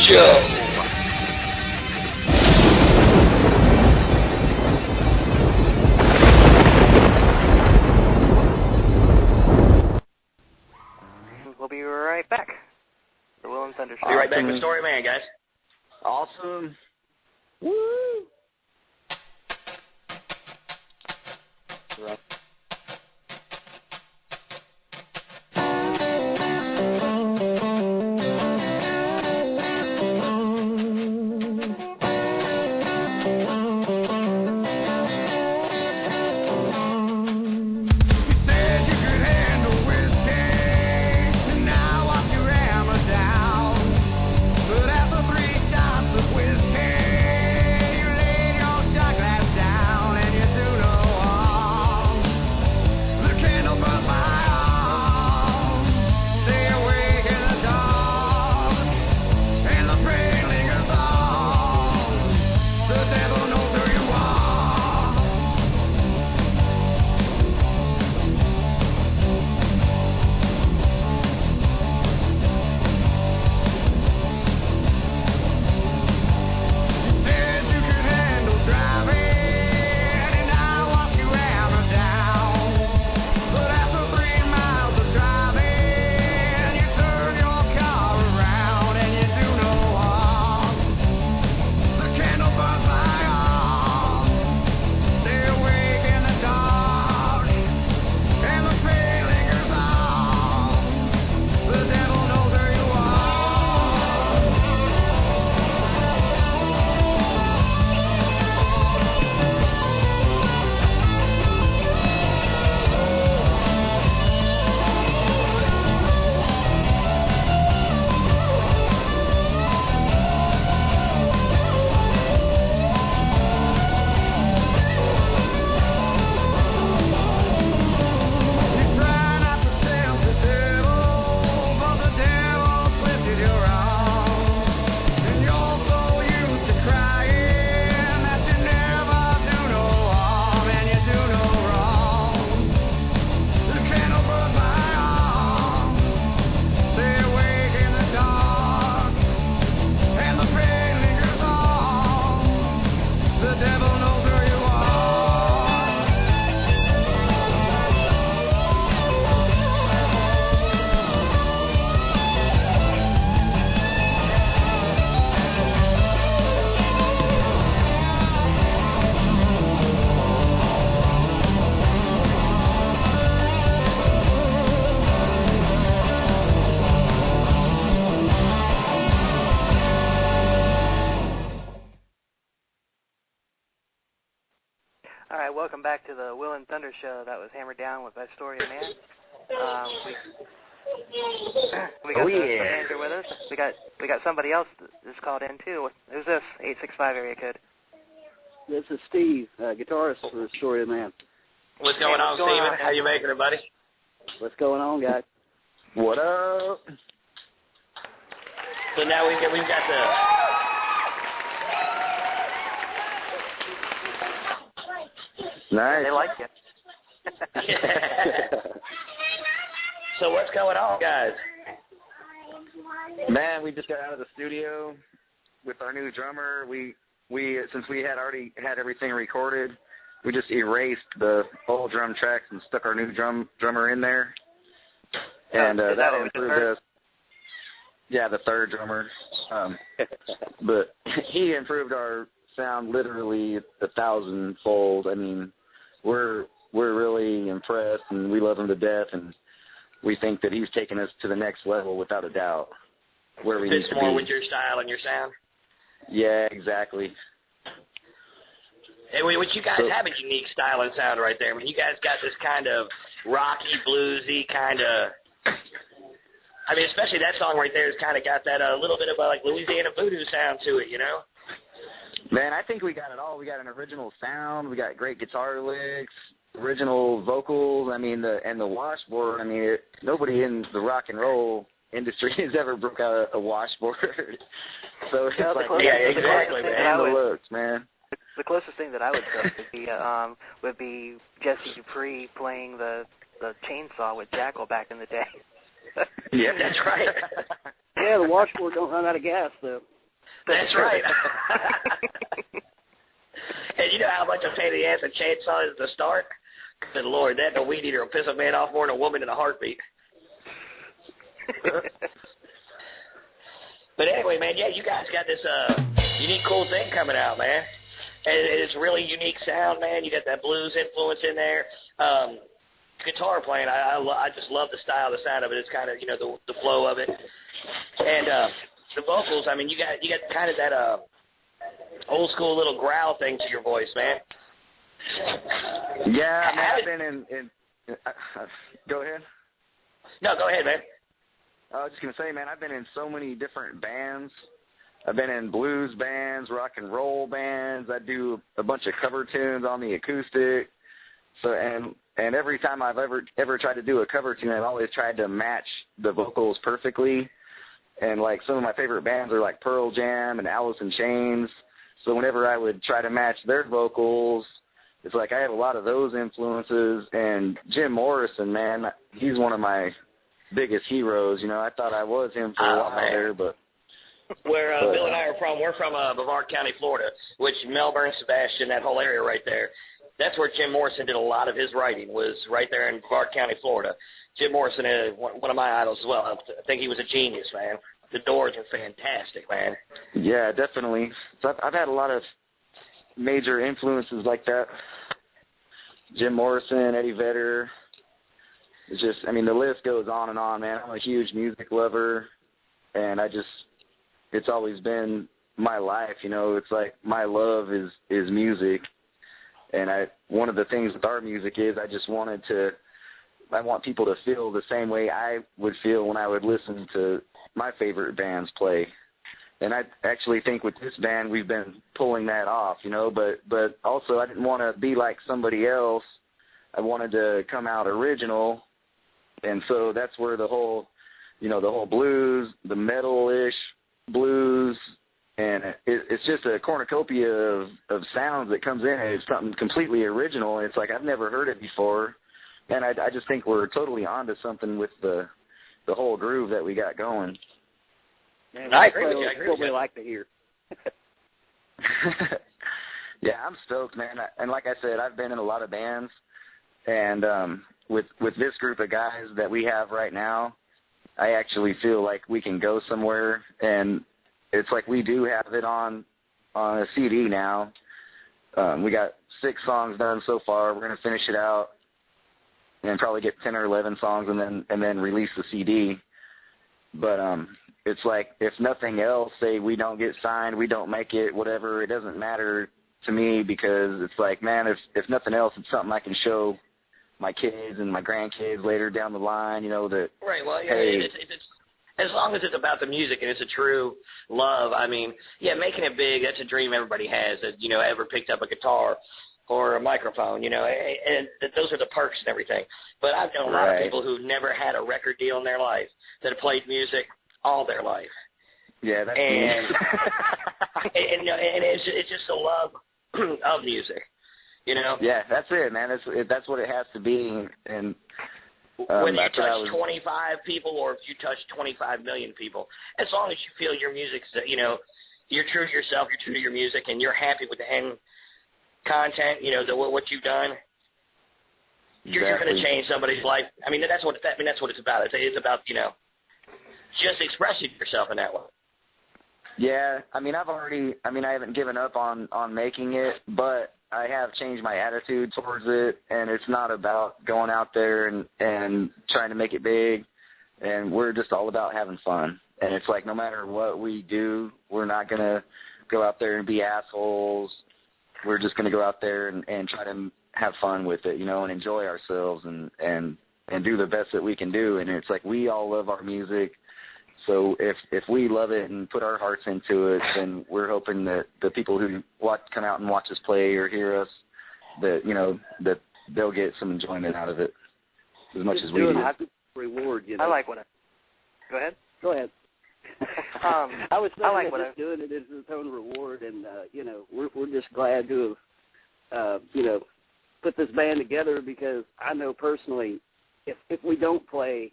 Show. We'll be right back. The Will and Thunder Show. Be right back with Story Man, guys. Awesome. Woo! Right. All right, welcome back to the Will and Thunder Show. That was Hammered Down with That Story of Man. We got the manager with us. We got somebody else that's called in too. Who's this? 865 area code. This is Steve, guitarist for Story of Man. What's going on, Steven? How you making it, buddy? What's going on, guys? What up? So now we've got the. Nice. They like you. So what's going on, guys? Man, we just got out of the studio with our new drummer. We since we had already had everything recorded, we just erased the old drum tracks and stuck our new drummer in there. And that improved us. Yeah, the third drummer. But he improved our sound literally 1,000-fold. I mean, we're really impressed, and we love him to death, and we think that he's taken us to the next level without a doubt, where we need to be. More with your style and your sound? Yeah, exactly. Hey, what you guys have a unique style and sound right there. I mean, you guys got this kind of rocky, bluesy kind of. I mean, especially that song right there has kind of got that a little bit of a like Louisiana voodoo sound to it, you know? Man, I think we got it all. We got an original sound. We got great guitar licks, original vocals. I mean, the washboard. I mean, nobody in the rock and roll industry has ever broke out a washboard. So it's like, yeah, exactly, man. The looks, man. The closest thing that I would say would be Jesse Dupree playing the chainsaw with Jackal back in the day. Yeah, that's right. Yeah, the washboard don't run out of gas, though. That's right. And you know how much a pain in the ass a chainsaw is to start? Good Lord, that and a weed eater will piss a man off more than a woman in a heartbeat. But anyway, man, yeah, you guys got this unique, cool thing coming out, man. And it's a really unique sound, man. You got that blues influence in there. Guitar playing, I just love the style, the sound of it. It's kind of, you know, the flow of it. And the vocals, I mean, you got kind of that old school little growl thing to your voice, man. Yeah, man, I've been in go ahead. No, go ahead, man. I was just going to say, man, I've been in so many different bands. I've been in blues bands, rock and roll bands. I do a bunch of cover tunes on the acoustic. So and every time I've ever tried to do a cover tune, I've always tried to match the vocals perfectly. And like some of my favorite bands are like Pearl Jam and Alice in Chains. So whenever I would try to match their vocals, it's like I have a lot of those influences. And Jim Morrison, man, he's one of my biggest heroes. You know, I thought I was him for a while there, but where Bill and I are from, we're from Brevard County, Florida, which Melbourne, Sebastian, that whole area right there. That's where Jim Morrison did a lot of his writing, was right there in Brevard County, Florida. Jim Morrison is one of my idols as well. I think he was a genius, man. The Doors are fantastic, man. Yeah, definitely. So I've had a lot of major influences like that. Jim Morrison, Eddie Vedder. It's just, I mean, the list goes on and on, man. I'm a huge music lover, and it's always been my life, you know. It's like my love is music, and one of the things with our music is I want people to feel the same way I would feel when I would listen to my favorite bands play. And I actually think with this band we've been pulling that off, you know, but also I didn't want to be like somebody else. I wanted to come out original, and so that's where the whole blues, the metal-ish blues, and it's just a cornucopia of sounds that comes in, and it's something completely original. It's like I've never heard it before, and I just think we're totally onto something with the whole groove that we got going. Man, I agree with you. That's what we like to hear. Yeah, I'm stoked, man. And like I said, I've been in a lot of bands, and with this group of guys that we have right now, I actually feel like we can go somewhere, and it's like we do have it on a CD now. We got 6 songs done so far. We're going to finish it out and probably get 10 or 11 songs and then release the CD. But it's like, if nothing else, say we don't get signed, we don't make it, whatever, it doesn't matter to me, because it's like, man, if nothing else, it's something I can show my kids and my grandkids later down the line, you know, that, right, well, yeah, hey, it's as long as it's about the music and it's a true love. I mean, yeah, making it big, that's a dream everybody has, that, you know, ever picked up a guitar or a microphone, you know, and those are the perks and everything. But I've known a lot of people who never had a record deal in their life that have played music all their life. Yeah, that's and, me. and it's just the love of music, you know? Yeah, that's it, man. That's what it has to be. And when you touch 25 people, or if you touch 25 million people, as long as you feel your music's, you know, you're true to yourself, you're true to your music, and you're happy with the end content, you know, what you've done, you're going to change somebody's life. I mean, that's what it's about. It's about, you know, just expressing yourself in that way. Yeah, I mean, I haven't given up on making it, but I have changed my attitude towards it, and it's not about going out there and trying to make it big, and we're just all about having fun. And it's like, no matter what we do, we're not going to go out there and be assholes. We're just going to go out there and try to have fun with it, you know, and enjoy ourselves and do the best that we can do. And it's like, we all love our music. So if we love it and put our hearts into it, then we're hoping that the people who come out and watch us play or hear us, that, you know, that they'll get some enjoyment out of it as much as we do. Reward, you know. I like what Go ahead. Go ahead. I was saying, I like that doing it is its own reward, and you know, we're just glad to have you know, put this band together, because I know personally, if we don't play,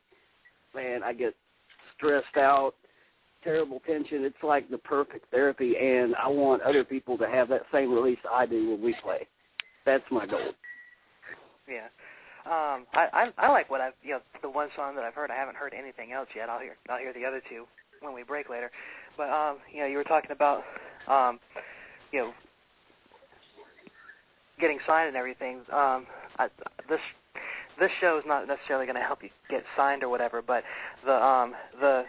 man, I get stressed out, terrible tension. It's like the perfect therapy, and I want other people to have that same release I do when we play. That's my goal. Yeah. I like what I've, the one song that I've heard. I haven't heard anything else yet. I'll hear the other two when we break later. But, you were talking about, getting signed and everything. This show is not necessarily going to help you get signed or whatever, but the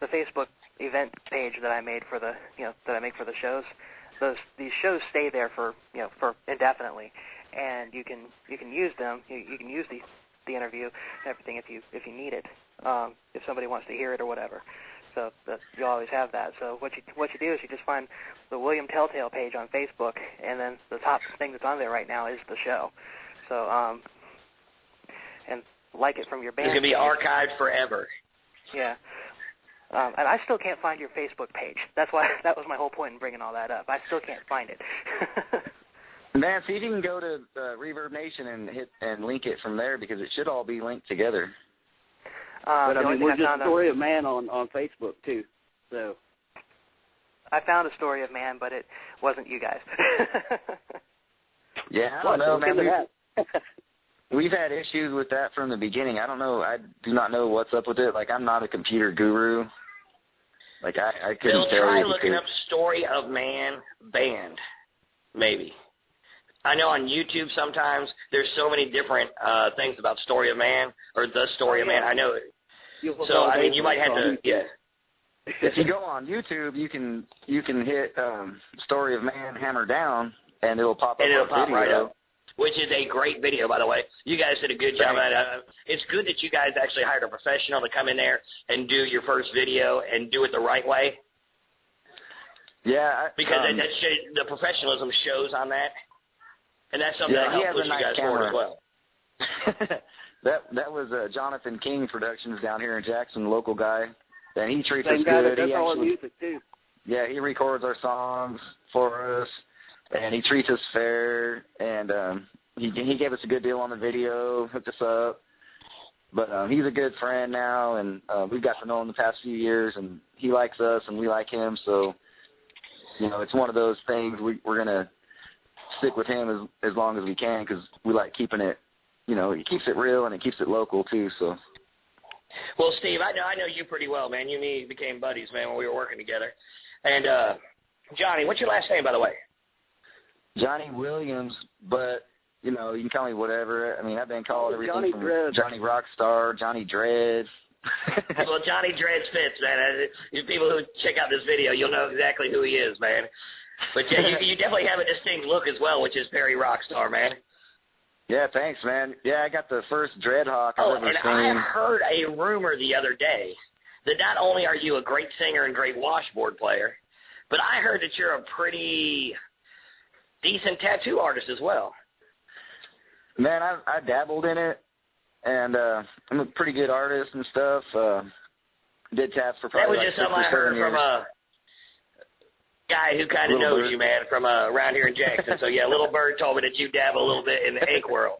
Facebook event page that I made for the that I make for the shows, these shows stay there for indefinitely, and you can use them. You can use the interview and everything if you need it, if somebody wants to hear it or whatever. So you always have that. So what you do is you just find the William Telltale page on Facebook, and then the top thing that's on there right now is the show. So and like it from your band. It's gonna be archived forever. Yeah. And I still can't find your Facebook page. That was my whole point in bringing all that up. I still can't find it. Man, see if you can go to Reverbnation and link it from there, because it should all be linked together. But I mean, we're just Story of Man on Facebook too. So I found a Story of Man, but it wasn't you guys. Yeah, I don't know, man. We've had issues with that from the beginning. I don't know. I do not know what's up with it. Like, I'm not a computer guru. Like, I couldn't tell you. Try looking up Story of Man band, maybe. I know on YouTube sometimes there's so many different things about Story of Man or the Story of Man. I know. So, I mean, you might have to, yeah. If you go on YouTube, you can hit Story of Man Hammer Down, and it'll pop up. And it'll pop video. right up. Which is a great video, by the way. You guys did a good job. It's good that you guys actually hired a professional to come in there and do your first video and do it the right way. Yeah. Because the professionalism shows on that. And that's something that helps push you guys forward as well. That was Jonathan King Productions down here in Jackson, local guy. And he treats us good. That's all music, too. Yeah, he records our songs for us. And he treats us fair, and he gave us a good deal on the video, hooked us up. But he's a good friend now, and we've got to know him the past few years, and he likes us, and we like him. So, it's one of those things we're going to stick with him as long as we can, because we like keeping it, he keeps it real, and it keeps it local, too. So. Well, Steve, I know you pretty well, man. You and me became buddies, man, when we were working together. And, Johnny, what's your last name, by the way? Johnny Williams, but, you can call me whatever. I mean, I've been called everything from Johnny Rockstar, Johnny Dread. Well, Johnny Dread fits, man. You people who check out this video, you'll know exactly who he is, man. But, yeah, you definitely have a distinct look as well, which is very Rockstar, man. Yeah, thanks, man. Yeah, I got the first Dreadhawk I've ever seen. I heard a rumor the other day that not only are you a great singer and great washboard player, but I heard that you're a pretty decent tattoo artist as well. Man, I dabbled in it, and I'm a pretty good artist and stuff. Did tats for probably that was just something I heard from a guy who kind of knows you, man, from around here in Jackson. So, yeah, Little Bird told me that you dabble a little bit in the ink world.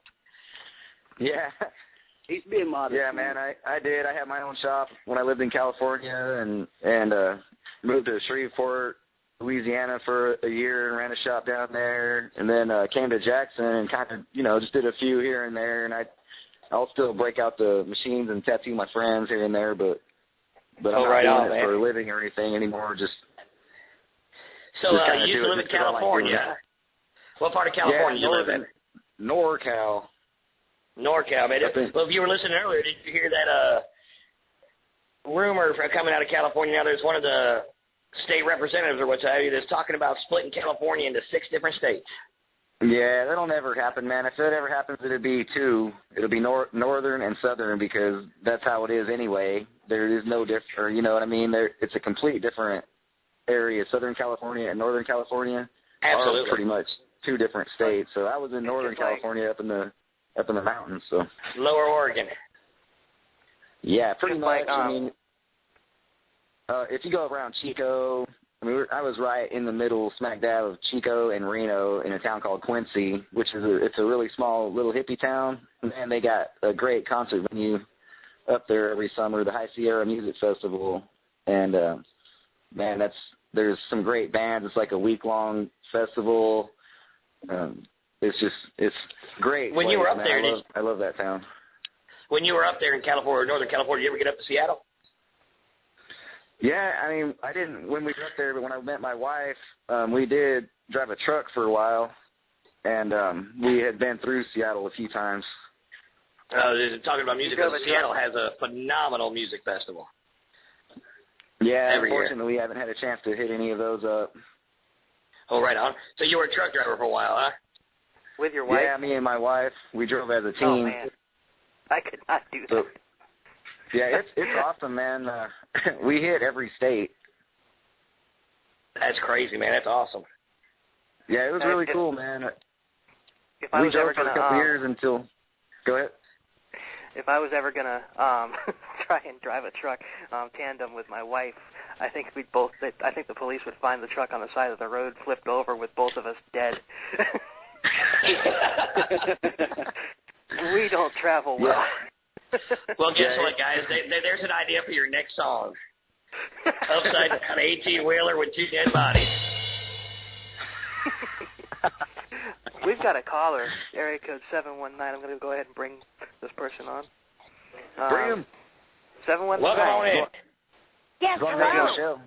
Yeah. He's being modest. Yeah, man, I did. I had my own shop when I lived in California and moved to Shreveport, Louisiana for a year and ran a shop down there, and then came to Jackson and kind of, just did a few here and there, and I'll still break out the machines and tattoo my friends here and there, but I'm not doing it for a living or anything anymore. So you used to live in California. What part of California do you live in? NorCal. NorCal, man. Well, if you were listening earlier, did you hear that rumor coming out of California? Now there's one of the state representatives or what have you that's talking about splitting California into 6 different states. Yeah, that'll never happen, man. If it ever happens, it'll be 2. It'll be northern and southern, because that's how it is anyway. There is no different, you know what I mean? It's a complete different area. Southern California and Northern California are pretty much 2 different states. So I was in Northern California up in the mountains. So Lower Oregon. Yeah, pretty much. I mean, if you go around Chico, I was right in the middle, smack dab of Chico and Reno in a town called Quincy, which is it's a really small little hippie town, and they got a great concert venue up there every summer, the High Sierra Music Festival, and man, there's some great bands. It's like a week-long festival. It's great. When you were up there, I love that town. When you were up there in California, Northern California, did you ever get up to Seattle? Yeah, I mean, I didn't when we were up there, but when I met my wife, we did drive a truck for a while, and we had been through Seattle a few times. Talking about music, Seattle has a phenomenal music festival. Yeah, every year. Unfortunately, we haven't had a chance to hit any of those up. Oh, right on. So you were a truck driver for a while, huh? With your wife? Yeah, me and my wife, we drove as a team. Oh, man. I could not do that. Yeah, it's awesome, man. We hit every state. That's crazy, man. That's awesome. Yeah, it was really cool, man. If I was drove ever for gonna, a couple years until. Go ahead. If I was ever gonna try and drive a truck tandem with my wife, I think I think the police would find the truck on the side of the road, flipped over, with both of us dead. We don't travel well. Yeah. Well, guess what, guys? There's an idea for your next song. Upside down 18-wheeler with 2 dead bodies. We've got a caller, area code 719. I'm going to go ahead and bring this person on. Bring him. 719. Welcome on in. Yes, hello.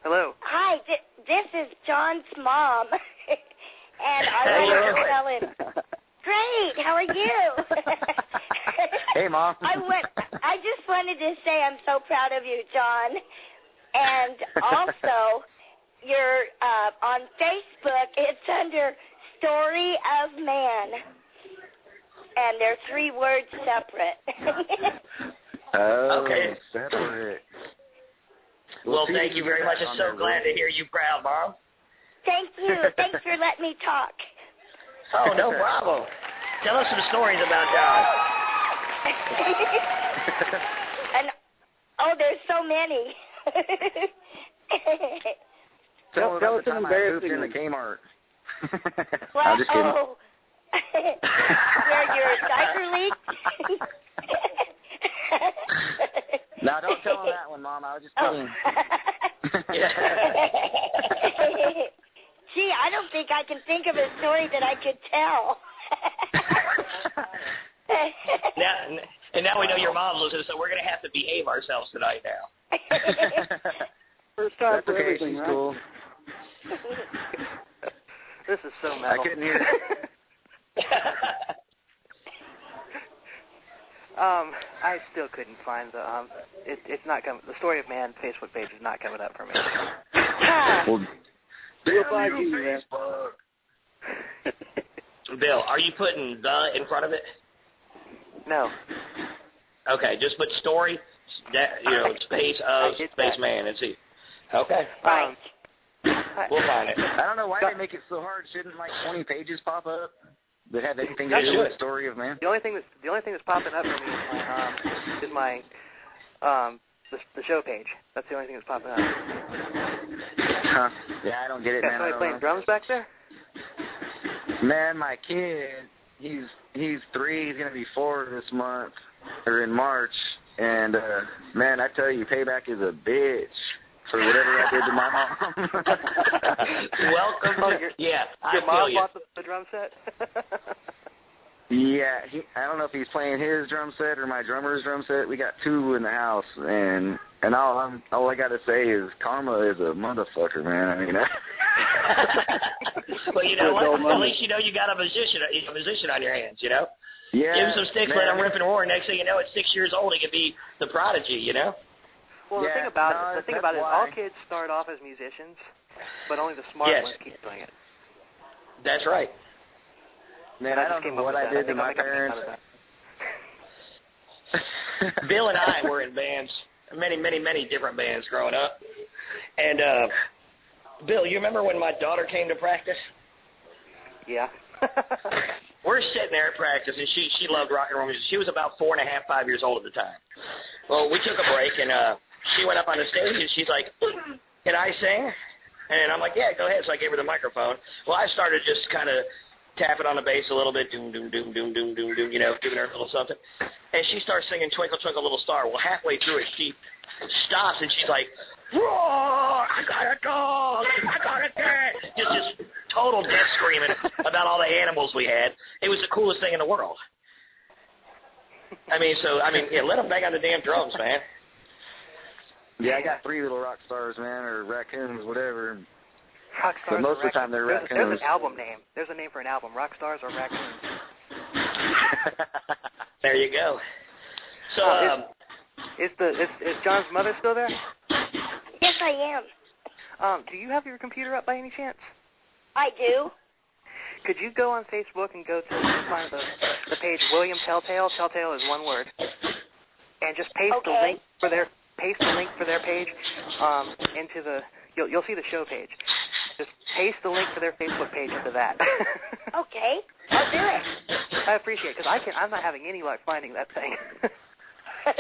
Hello. Hi, this is John's mom. And I wanted to tell him, great, how are you? Hey, Mom. I just wanted to say I'm so proud of you, John. And also, you're on Facebook, it's under Story of Man. And they're 3 words separate. Oh, okay. Separate. Well, thank you very much. I'm so glad to hear you proud, Mom. Thank you. Thanks for letting me talk. Oh, no problem. Tell us some stories about John. And there's so many. Tell us the time I pooped in the Kmart. I'm just kidding. Oh. Where your diaper leaked? No, don't tell him that one, Mom. I was just kidding. Gee, I don't think I can think of a story that I could tell. Now we know your mom listens, so we're going to have to behave ourselves tonight now. First time That's for okay. everything, She's right? cool. This is so metal. I couldn't hear it. I still couldn't find the it's not coming. The Story of Man Facebook page is not coming up for me. Well, Bill, are you putting the in front of it? No. Okay, just put story, space of space man and see. Okay. We'll find it. I don't know why they make it so hard. Shouldn't like 20 pages pop up that have anything to do with the Story of Man? The only thing that's popping up for me is my the show page. That's the only thing that's popping up. Huh. Yeah, I don't get it, man. Somebody playing drums back there? Man, my kid, he's 3. He's gonna be 4 this month or in March, and man, I tell you, payback is a bitch for whatever I did to my mom. Welcome. Your mom bought the drum set? Yeah, I don't know if he's playing his drum set or my drummer's drum set. We got 2 in the house, and all I got to say is karma is a motherfucker, man. I mean, well, you know what? At least you know you got a musician on your hands, you know? Yeah. Give him some sticks, let him rip and roar. Next thing you know, at 6 years old, he could be the prodigy, you know? Well, the thing about it is all kids start off as musicians, but only the smart ones keep doing it. That's right. Man, I don't know what I did to my parents. Bill and I were in bands, many, many, many different bands growing up. And, Bill, you remember when my daughter came to practice? Yeah. We're sitting there at practice, and she loved rock and roll music. She was about 4.5, 5 years old at the time. Well, we took a break, and she went up on the stage, and she's like, "Can I sing?" And I'm like, "Yeah, go ahead." So I gave her the microphone. Well, I started just kind of tapping on the bass a little bit, doom, doom, doom, doom, doom, doom, doom, you know, giving her a little something. And she starts singing Twinkle, Twinkle, Little Star. Well, halfway through it, she stops and she's like, roar, I got a dog, I got a cat. Just total death screaming about all the animals we had. It was the coolest thing in the world. I mean, yeah, let them bang on the damn drums, man. Yeah, I got 3 little rock stars, man, or raccoons, whatever. Rock stars. But most of the time they're raccoons. There's an album name. There's a name for an album. Rock stars or raccoons. There you go. So, is John's mother still there? Yes, I am. Do you have your computer up by any chance? I do. Could you go on Facebook and go to find the page William Telltale? Telltale is one word, and just paste the link for their page into the. You'll see the show page. Just paste the link to their Facebook page into that. Okay, I'll do it. I appreciate it because I'm not having any luck finding that thing.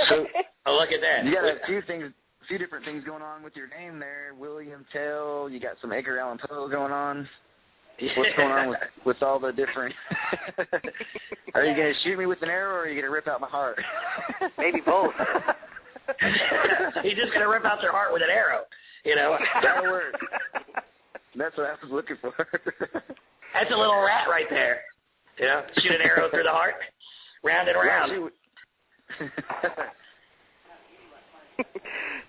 So, oh, look at that. You got a few different things going on with your name there. William Tell. You got some Edgar Allan Poe going on. What's going on with all the different? Are you going to shoot me with an arrow, or are you going to rip out my heart? Maybe both. He's just going to rip out their heart with an arrow, you know. That'll work. That's what I was looking for. That's a little rat right there. You know, shoot an arrow through the heart, round and round.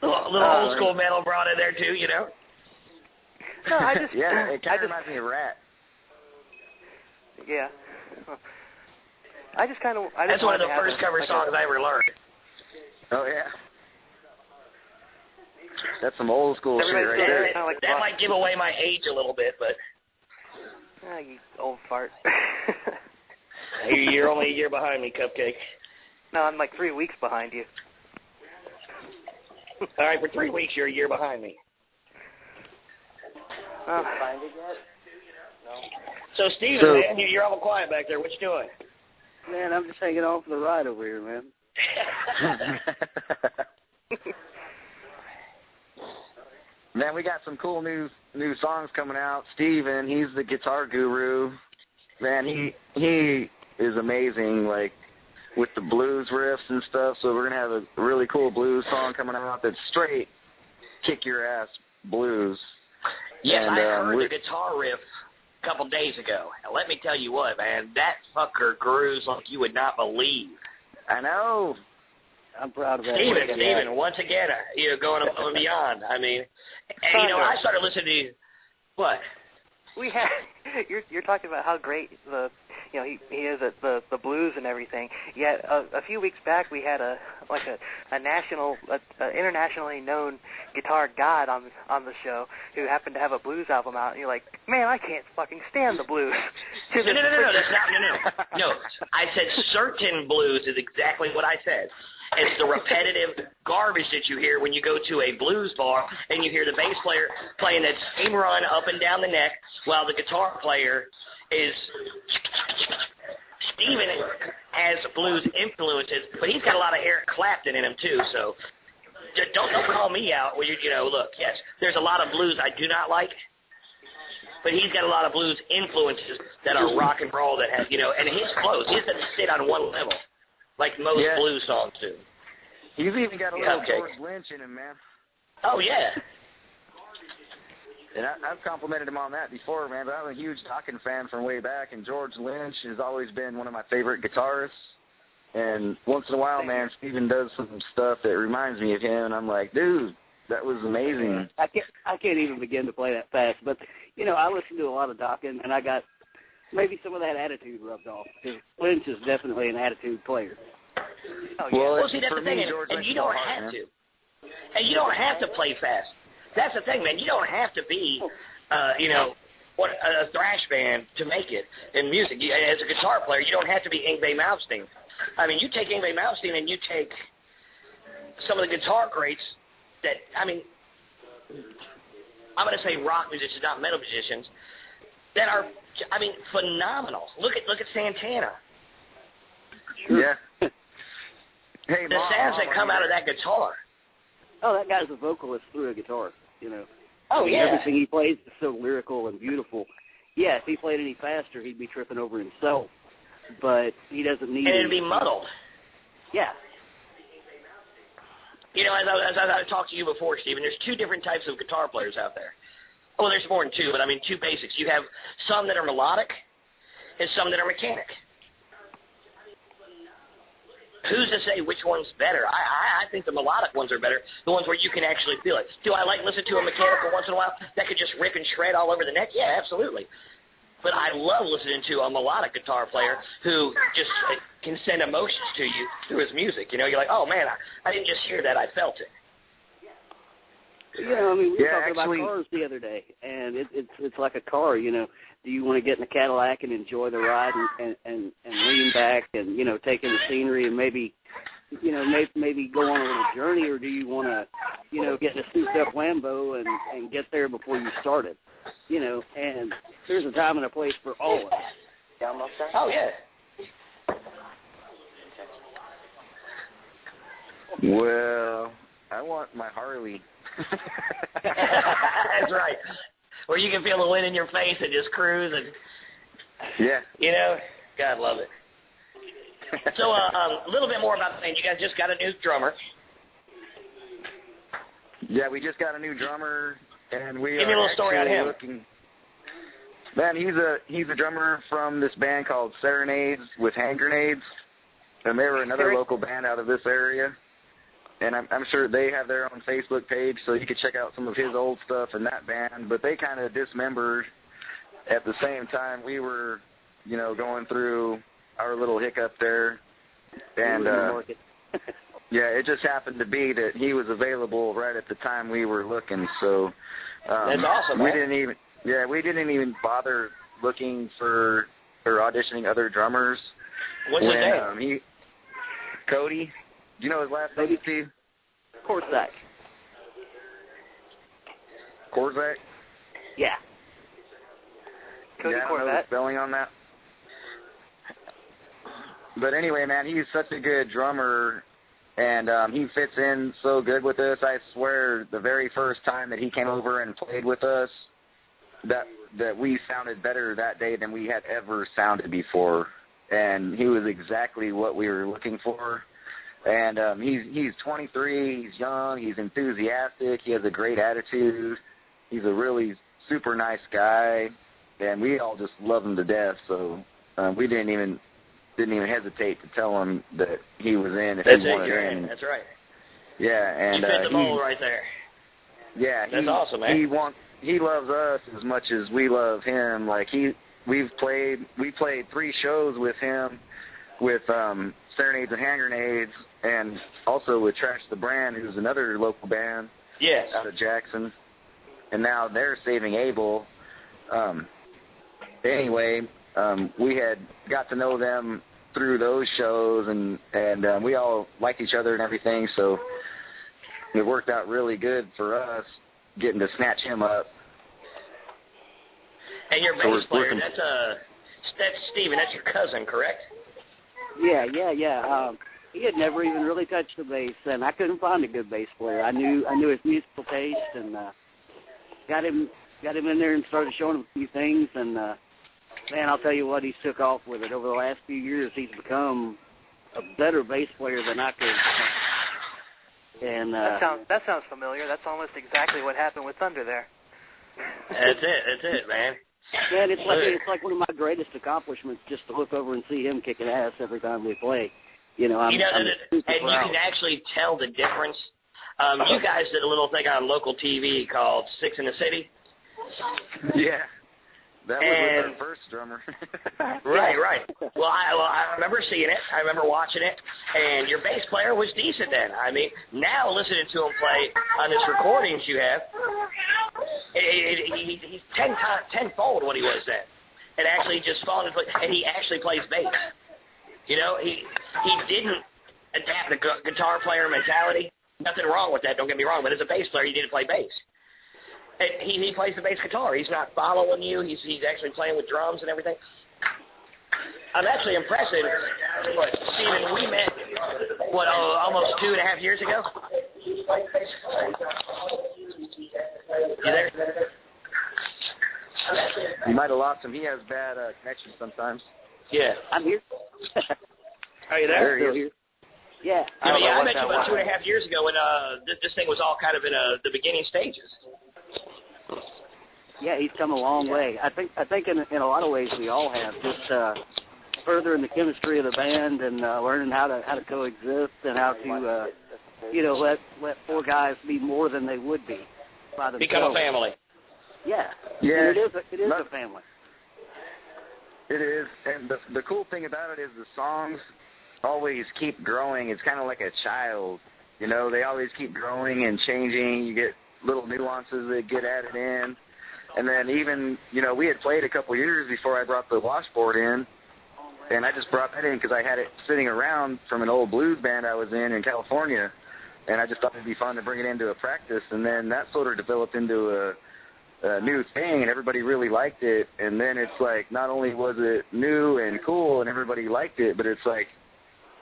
little old school metal brought in there too, you know. No, I just yeah, it kind of reminds me of Rat. Yeah. That's one of the first cover songs I ever learned. Oh yeah. That's some old school shit right there. That might give away my age a little bit, but. Ah, you old fart. You're only a year behind me, Cupcake. No, I'm like 3 weeks behind you. All right, for 3 weeks, you're a year behind me. Find it yet? No. So, Steven, man, you're all quiet back there. What you doing? Man, I'm just hanging on for the ride over here, man. Man, we got some cool new songs coming out. Steven, he's the guitar guru. Man, he is amazing, like, with the blues riffs and stuff. So we're going to have a really cool blues song coming out that's straight kick-your-ass blues. Yes, and, I heard the guitar riff a couple days ago. And let me tell you what, man, that fucker grooves like you would not believe. I know. I'm proud of that. Steven, once again, going above and beyond. I mean, and, I started listening to you. What? You're talking about how great he is at the blues and everything. Yet a few weeks back we had a internationally known guitar god on the show who happened to have a blues album out, and you're like, man, I can't fucking stand the blues. No, that's not, no. I said certain blues is exactly what I said. It's the repetitive garbage that you hear when you go to a blues bar and you hear the bass player playing that same run up and down the neck while the guitar player is. Steven has blues influences, but he's got a lot of Eric Clapton in him too, so don't call me out when look, yes, there's a lot of blues I do not like, but he's got a lot of blues influences that are rock and roll that have, and his flows, he doesn't sit on one level. Like most blues songs do. He's even got a little George Lynch in him, man. Oh, yeah. And I've complimented him on that before, man, but I'm a huge Dokken fan from way back, and George Lynch has always been one of my favorite guitarists. And once in a while, man, Steven does some stuff that reminds me of him, and I'm like, dude, that was amazing. I can't even begin to play that fast, but, I listen to a lot of Dokken, and I got maybe some of that attitude rubbed off, because Lynch is definitely an attitude player. Oh, yeah. Well, see, that's the thing, and you don't have to. And you don't have to play fast. That's the thing, man. You don't have to be, what a thrash band to make it in music. As a guitar player, you don't have to be Yngwie Malmsteen. I mean, you take Yngwie Malmsteen and you take some of the guitar greats that, I'm going to say rock musicians, not metal musicians, that are, phenomenal. Look at Santana. Sure. Yeah. Hey, the sounds that come out of that guitar. Oh, that guy's a vocalist through a guitar, Oh, yeah. Everything he plays is so lyrical and beautiful. Yeah, if he played any faster, he'd be tripping over himself. But he doesn't need. And it'd be muddled. Yeah. You know, as I talked to you before, Stephen, there's two different types of guitar players out there. Well, there's more than two, but I mean two basics. You have some that are melodic and some that are mechanic. Who's to say which one's better? I think the melodic ones are better, the ones where you can actually feel it. Do I like listen to a mechanical once in a while that could just rip and shred all over the neck? Yeah, absolutely. But I love listening to a melodic guitar player who just can send emotions to you through his music. You know, you're like, oh, man, I didn't just hear that. I felt it. You know, I mean, we were talking about cars the other day, and it's like a car, you know. Do you want to get in a Cadillac and enjoy the ride and lean back and, you know, take in the scenery and maybe, you know, maybe go on a little journey, or do you want to, you know, get in a souped-up Lambo and get there before you start it? You know, and there's a time and a place for all of it. Oh, yeah. Well, I want my Harley. That's right. Where you can feel the wind in your face and just cruise and, yeah, you know, God love it. So a little bit more about the thing. You guys just got a new drummer. Yeah, we just got a new drummer, and we Give me a little story on him. Man, he's a drummer from this band called Serenades with Hand Grenades, and they were another local band out of this area. And I'm sure they have their own Facebook page, so you could check out some of his old stuff in that band. But they kind of dismembered at the same time we were, you know, going through our little hiccup there. And, yeah, it just happened to be that he was available right at the time we were looking. So that's awesome, man. We didn't even bother looking for or auditioning other drummers. What's his name? Cody. Do you know his last name, Steve? Korzak. Korzak? Yeah. Cody I don't know the spelling on that. But anyway, man, he's such a good drummer, and he fits in so good with us. I swear, the very first time that he came over and played with us, that we sounded better that day than we had ever sounded before. And he was exactly what we were looking for. And he's 23, he's young, he's enthusiastic, he has a great attitude, he's a really super nice guy, and we all just love him to death. So we didn't even hesitate to tell him that he was in if he wanted in. That's right. Yeah, and you fit the mold right there. Yeah, that's awesome, man. He loves us as much as we love him. Like we played 3 shows with him with Serenades and Hand Grenades, and also with Trash the Brand, who's another local band out of Jackson. And now they're Saving Abel. Anyway, we had got to know them through those shows, and we all liked each other and everything, so it worked out really good for us getting to snatch him up. And your bass player, that's Steven, that's your cousin, correct? Yeah. He had never even really touched the bass, and I couldn't find a good bass player. I knew his musical taste, and got him in there and started showing him a few things, and man, I'll tell you what, he's took off with it. Over the last few years, he's become a better bass player than I could. And that sounds familiar. That's almost exactly what happened with Thunder there. That's it, man. Man, it's like one of my greatest accomplishments just to look over and see him kicking ass every time we play. You know, I'm super proud. You can actually tell the difference. You guys did a little thing on local TV called Six in the City. Yeah. That was with our first drummer. Right. Well, I remember seeing it. I remember watching it. And your bass player was decent then. I mean, now listening to him play on his recordings you have, he's tenfold what he was then. And actually just fallen in place. And he actually plays bass. You know, he didn't adapt the guitar player mentality. Nothing wrong with that, don't get me wrong. But as a bass player, you need to play bass. He plays the bass guitar. He's not following you. He's actually playing with drums and everything. I'm actually impressed. Steven, we met, almost 2.5 years ago? You there? You might have lost him. He has bad connection sometimes. Yeah. I'm here. Are you there? There he is. Yeah. I met you about 2.5 years ago when this thing was all kind of in the beginning stages. Yeah, he's come a long way. I think in a lot of ways we all have, just furthering the chemistry of the band and learning how to coexist and how to let four guys be more than they would be by themselves. Become a family. Yeah. Yeah. And it is a family. It is, and the cool thing about it is the songs always keep growing. It's kind of like a child, you know. They always keep growing and changing. You get little nuances that get added in, and then even, we had played a couple years before I brought the washboard in, and I just brought that in because I had it sitting around from an old blues band I was in California, and I just thought it'd be fun to bring it into a practice, and then that sort of developed into a new thing, and everybody really liked it. And then it's like, not only was it new and cool and everybody liked it, but it's like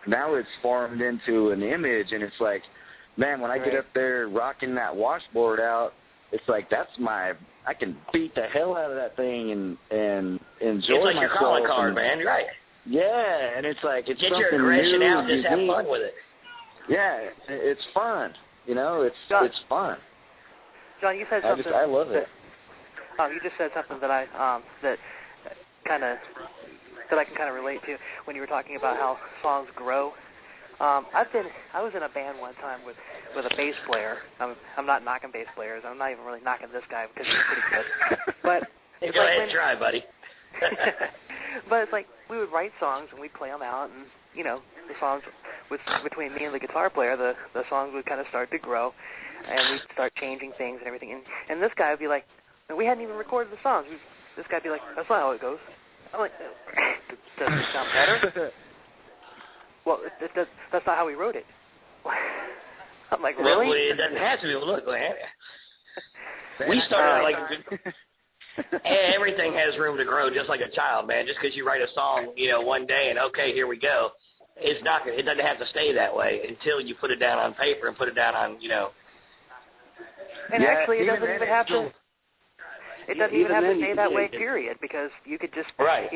now it's formed into an image, and it's like, man, when I get up there rocking that washboard out, it's like I can beat the hell out of that thing and enjoy myself. It's like your calling card, man. Right. Yeah, and it's like, it's get something your aggression new, out and just have unique. fun with it. Yeah, it's fun. It's fun. John, you said something. I love it. You just said something that I can kind of relate to when you were talking about how songs grow. I was in a band one time with a bass player. I'm not knocking bass players. I'm not even really knocking this guy because he's pretty good. But go ahead and try, buddy. But it's like we would write songs and we'd play them out, and the songs between me and the guitar player, the songs would kind of start to grow, and we'd start changing things and everything. And this guy would be like, we hadn't even recorded the songs. This guy would be like, that's not how it goes. I'm like, does it sound better? Well, that's not how we wrote it. I'm like, really? Well, it doesn't have to be. Look, man. We started out like everything has room to grow, just like a child, man. Just because you write a song, one day and okay, here we go. It doesn't have to stay that way until you put it down on paper and put it down on, And actually, it doesn't even have to. It doesn't even have to stay that way, it. period, because you could just, right.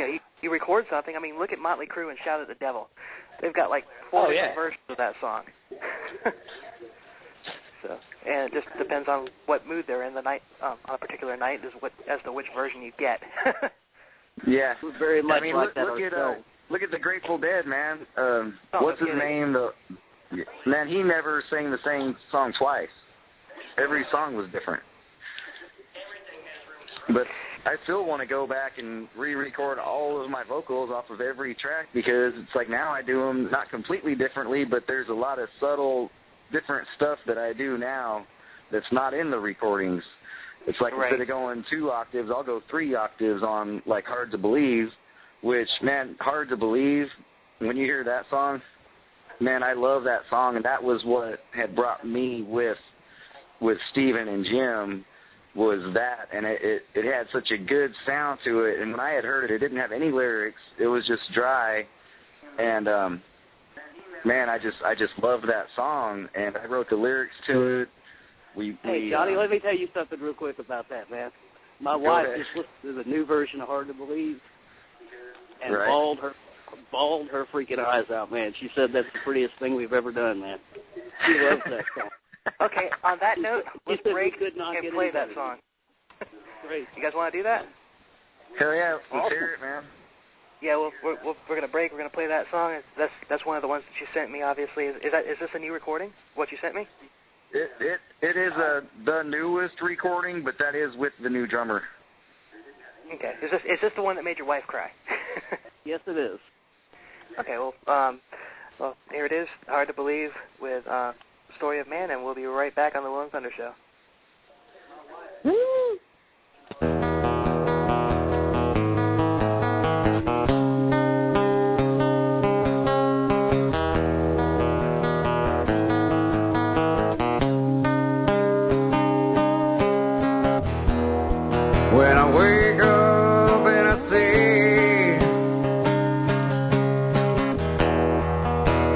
You record something. I mean, look at Motley Crue and Shout at the Devil. They've got like 4 different versions of that song. And it just depends on what mood they're in the night, on a particular night, as to which version you get. Yeah. Very much like that. Look at the Grateful Dead, man. What's his name? Man, he never sang the same song twice. Every song was different. But I still want to go back and re-record all of my vocals off of every track, because it's like now I do them not completely differently, but there's a lot of subtle different stuff that I do now that's not in the recordings. It's like instead of going 2 octaves, I'll go 3 octaves on like Hard to Believe, which, man, Hard to Believe, when you hear that song, man, I love that song, and that was what had brought me with Steven and Jim, was that, and it had such a good sound to it, and when I had heard it, it didn't have any lyrics. It was just dry, and man, I just loved that song, and I wrote the lyrics to it. Hey, Johnny, let me tell you something real quick about that, man. My wife just listened to the new version of Hard to Believe and bawled her freaking eyes out, man. She said that's the prettiest thing we've ever done, man. She loves that song. Okay, on that note, let's break and play that song. Great. You guys want to do that? Hell yeah, let's hear it, man. Yeah, well, we're gonna break. We're gonna play that song. That's one of the ones that you sent me. Obviously, is this a new recording? What you sent me? It is the newest recording, but that is with the new drummer. Okay, is this the one that made your wife cry? Yes, it is. Okay, well, here it is. Hard to Believe with Story of Man, and we'll be right back on the Lone Thunder Show. Woo! When I wake up and I see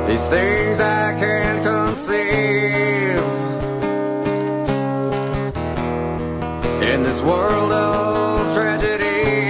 these things I can't conceive, in this world of tragedy,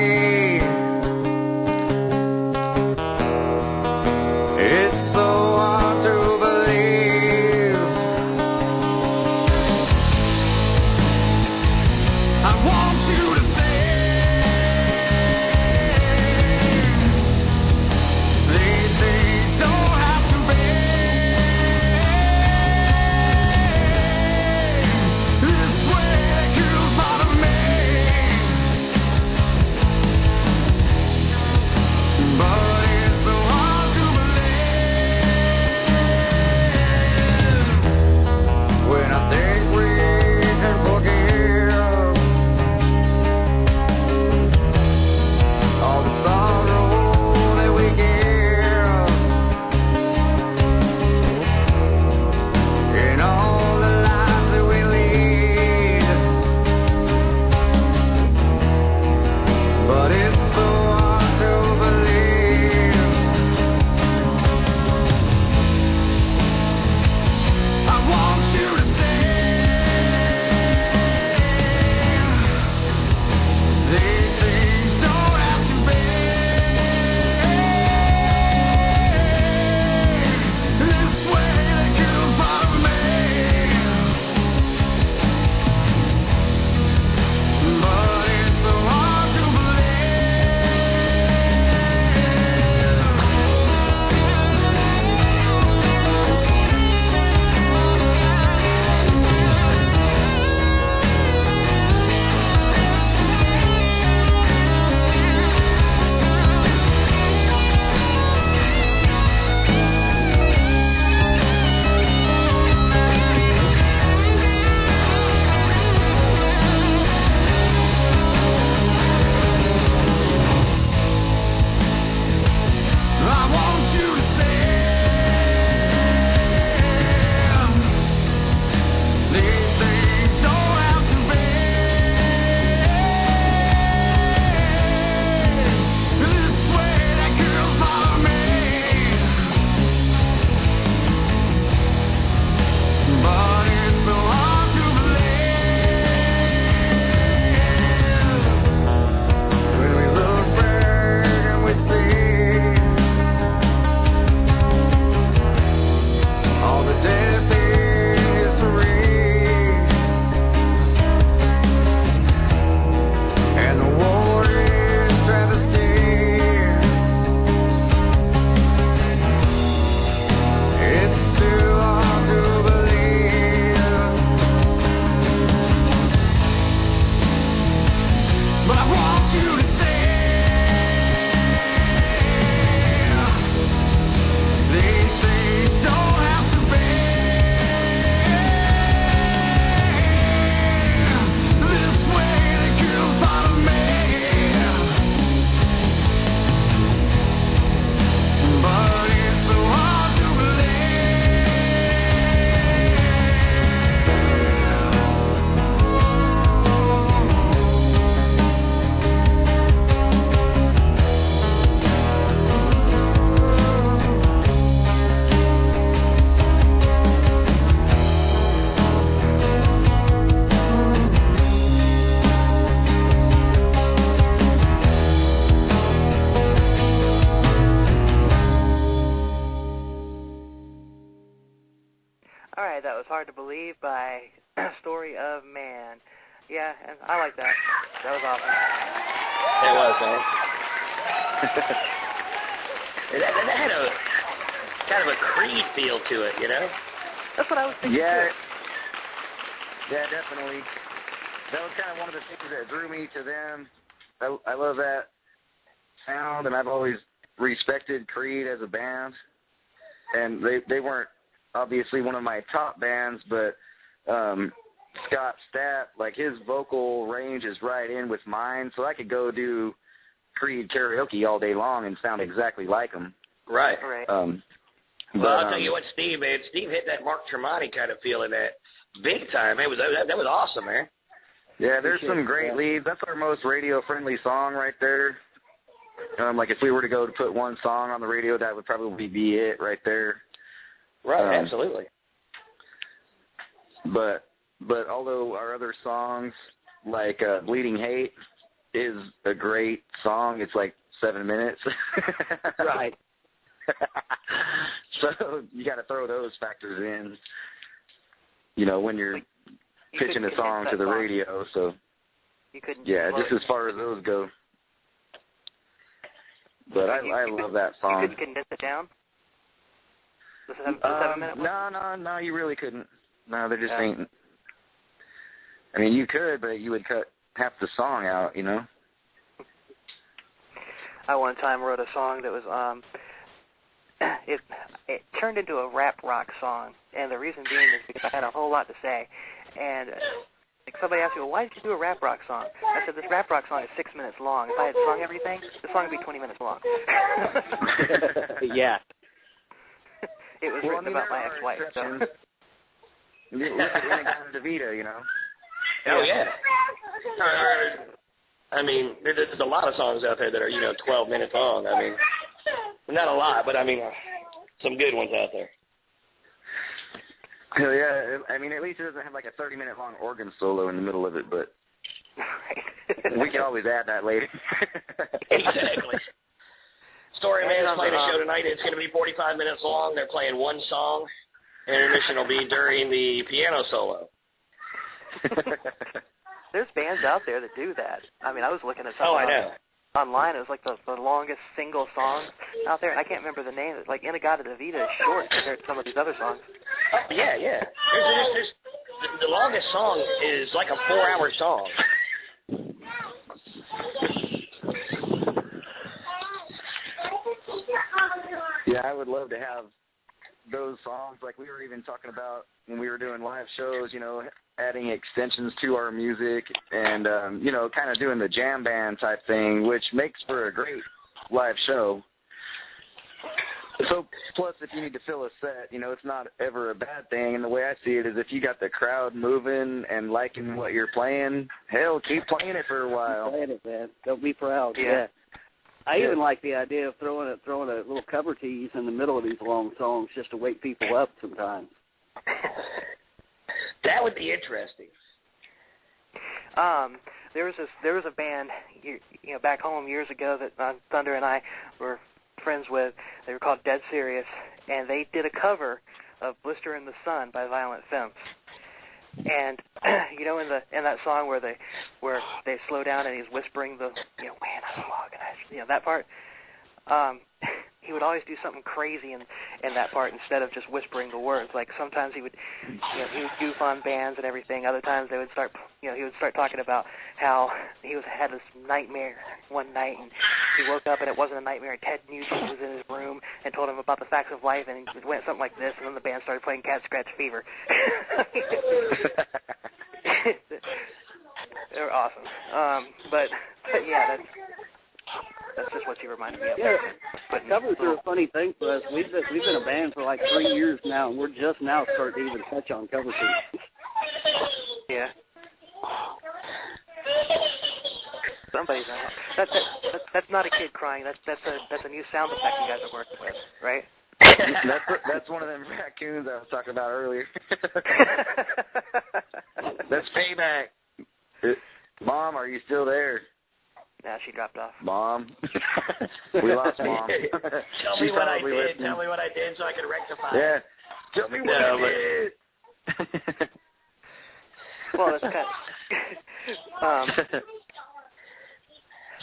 to Believe by Story of Man. Yeah, and I like that. That was awesome. It was, man. that had a kind of a Creed feel to it, you know? That's what I was thinking. Yeah. Yeah, definitely. That was kind of one of the things that drew me to them. I love that sound, and I've always respected Creed as a band. And they weren't obviously one of my top bands, but Scott Stapp, like his vocal range is right in with mine, so I could go do Creed karaoke all day long and sound exactly like them. Right. But, I'll tell you what, Steve, man. Steve hit that Mark Tremonti kind of feel in that big time. That was awesome, man. Yeah, there's some great leads. That's our most radio-friendly song right there. Like if we were to go to put one song on the radio, that would probably be it right there. Right, absolutely. But although our other songs, like Bleeding Hate, is a great song, it's like 7 minutes. Right. So you got to throw those factors in, you know, when you're pitching a song to the radio. So you couldn't. Yeah, just as far as those go. But I love that song. You couldn't condense it down? The 7-minute one? No, you really couldn't. No, there just ain't. I mean, you could, but you would cut half the song out, you know? I one time wrote a song that was, it turned into a rap rock song, and the reason being is because I had a whole lot to say. And somebody asked me, well, why did you do a rap rock song? I said, this rap rock song is 6 minutes long. If I had sung everything, the song would be 20 minutes long. Yeah. It was written about my ex-wife. So. Look at Inagata DeVita, you know? Oh, yeah. I mean, there's a lot of songs out there that are, 12 minutes long. I mean, not a lot, but I mean, some good ones out there. Hell yeah. I mean, at least it doesn't have like a 30-minute long organ solo in the middle of it, but we can always add that later. Exactly. Story Man is playing a show tonight. It's going to be 45 minutes long. They're playing one song. Intermission will be during the piano solo. There's bands out there that do that. I mean, I was looking at something online. It was like the longest single song out there. I can't remember the name. It's like Inagata DeVita is short compared to some of these other songs. Oh, yeah. There's the longest song is like a 4-hour song. Yeah, I would love to have those songs. Like we were even talking about when we were doing live shows, adding extensions to our music and, kind of doing the jam band type thing, which makes for a great live show. So, plus, if you need to fill a set, it's not ever a bad thing. And the way I see it is if you got the crowd moving and liking what you're playing, hell, keep playing it for a while. Keep playing it, man. Don't be proud. Yeah. I even like the idea of throwing a little cover tease in the middle of these long songs just to wake people up sometimes. That would be interesting. There was a band back home years ago that Thunder and I were friends with. They were called Dead Serious, and they did a cover of "Blister in the Sun" by Violent Femmes. And in that song where they slow down and he's whispering the man I log, that part, he would always do something crazy in that part instead of just whispering the words. Like sometimes he would goof on bands and everything. Other times he would start talking about how he had this nightmare one night and he woke up and it wasn't a nightmare. Ted Nugent was in his room and told him about the facts of life, and it went something like this, and then the band started playing Cat Scratch Fever. They were awesome. But yeah, that's just what you reminded me of. Yeah, covers are a funny thing for us. We've been a band for like 3 years now, and we're just now starting to even touch on cover tunes. Yeah. Somebody's that's not a kid crying. That's a new sound effect you guys are working with, right? That's one of them raccoons I was talking about earlier. That's payback. Mom, are you still there? Nah, she dropped off. Mom. We lost Mom. Tell me what I did. Tell me what I did so I can rectify it. Yeah. Tell me what I did. Well, it's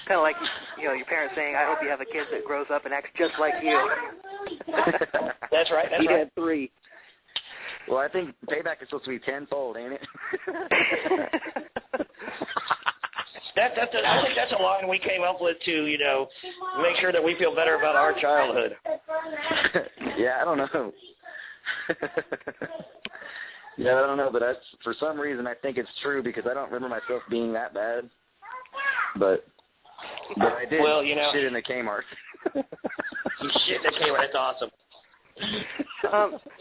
kind of like, you know, your parents saying, I hope you have a kid that grows up and acts just like you. That's right. He had 3. Well, I think payback is supposed to be tenfold, ain't it? I think that's a line we came up with to, you know, make sure that we feel better about our childhood. Yeah, I don't know. Yeah, I don't know, but that's, for some reason I think it's true because I don't remember myself being that bad. But I did shit in the Kmart. You shit in the Kmart. That's awesome.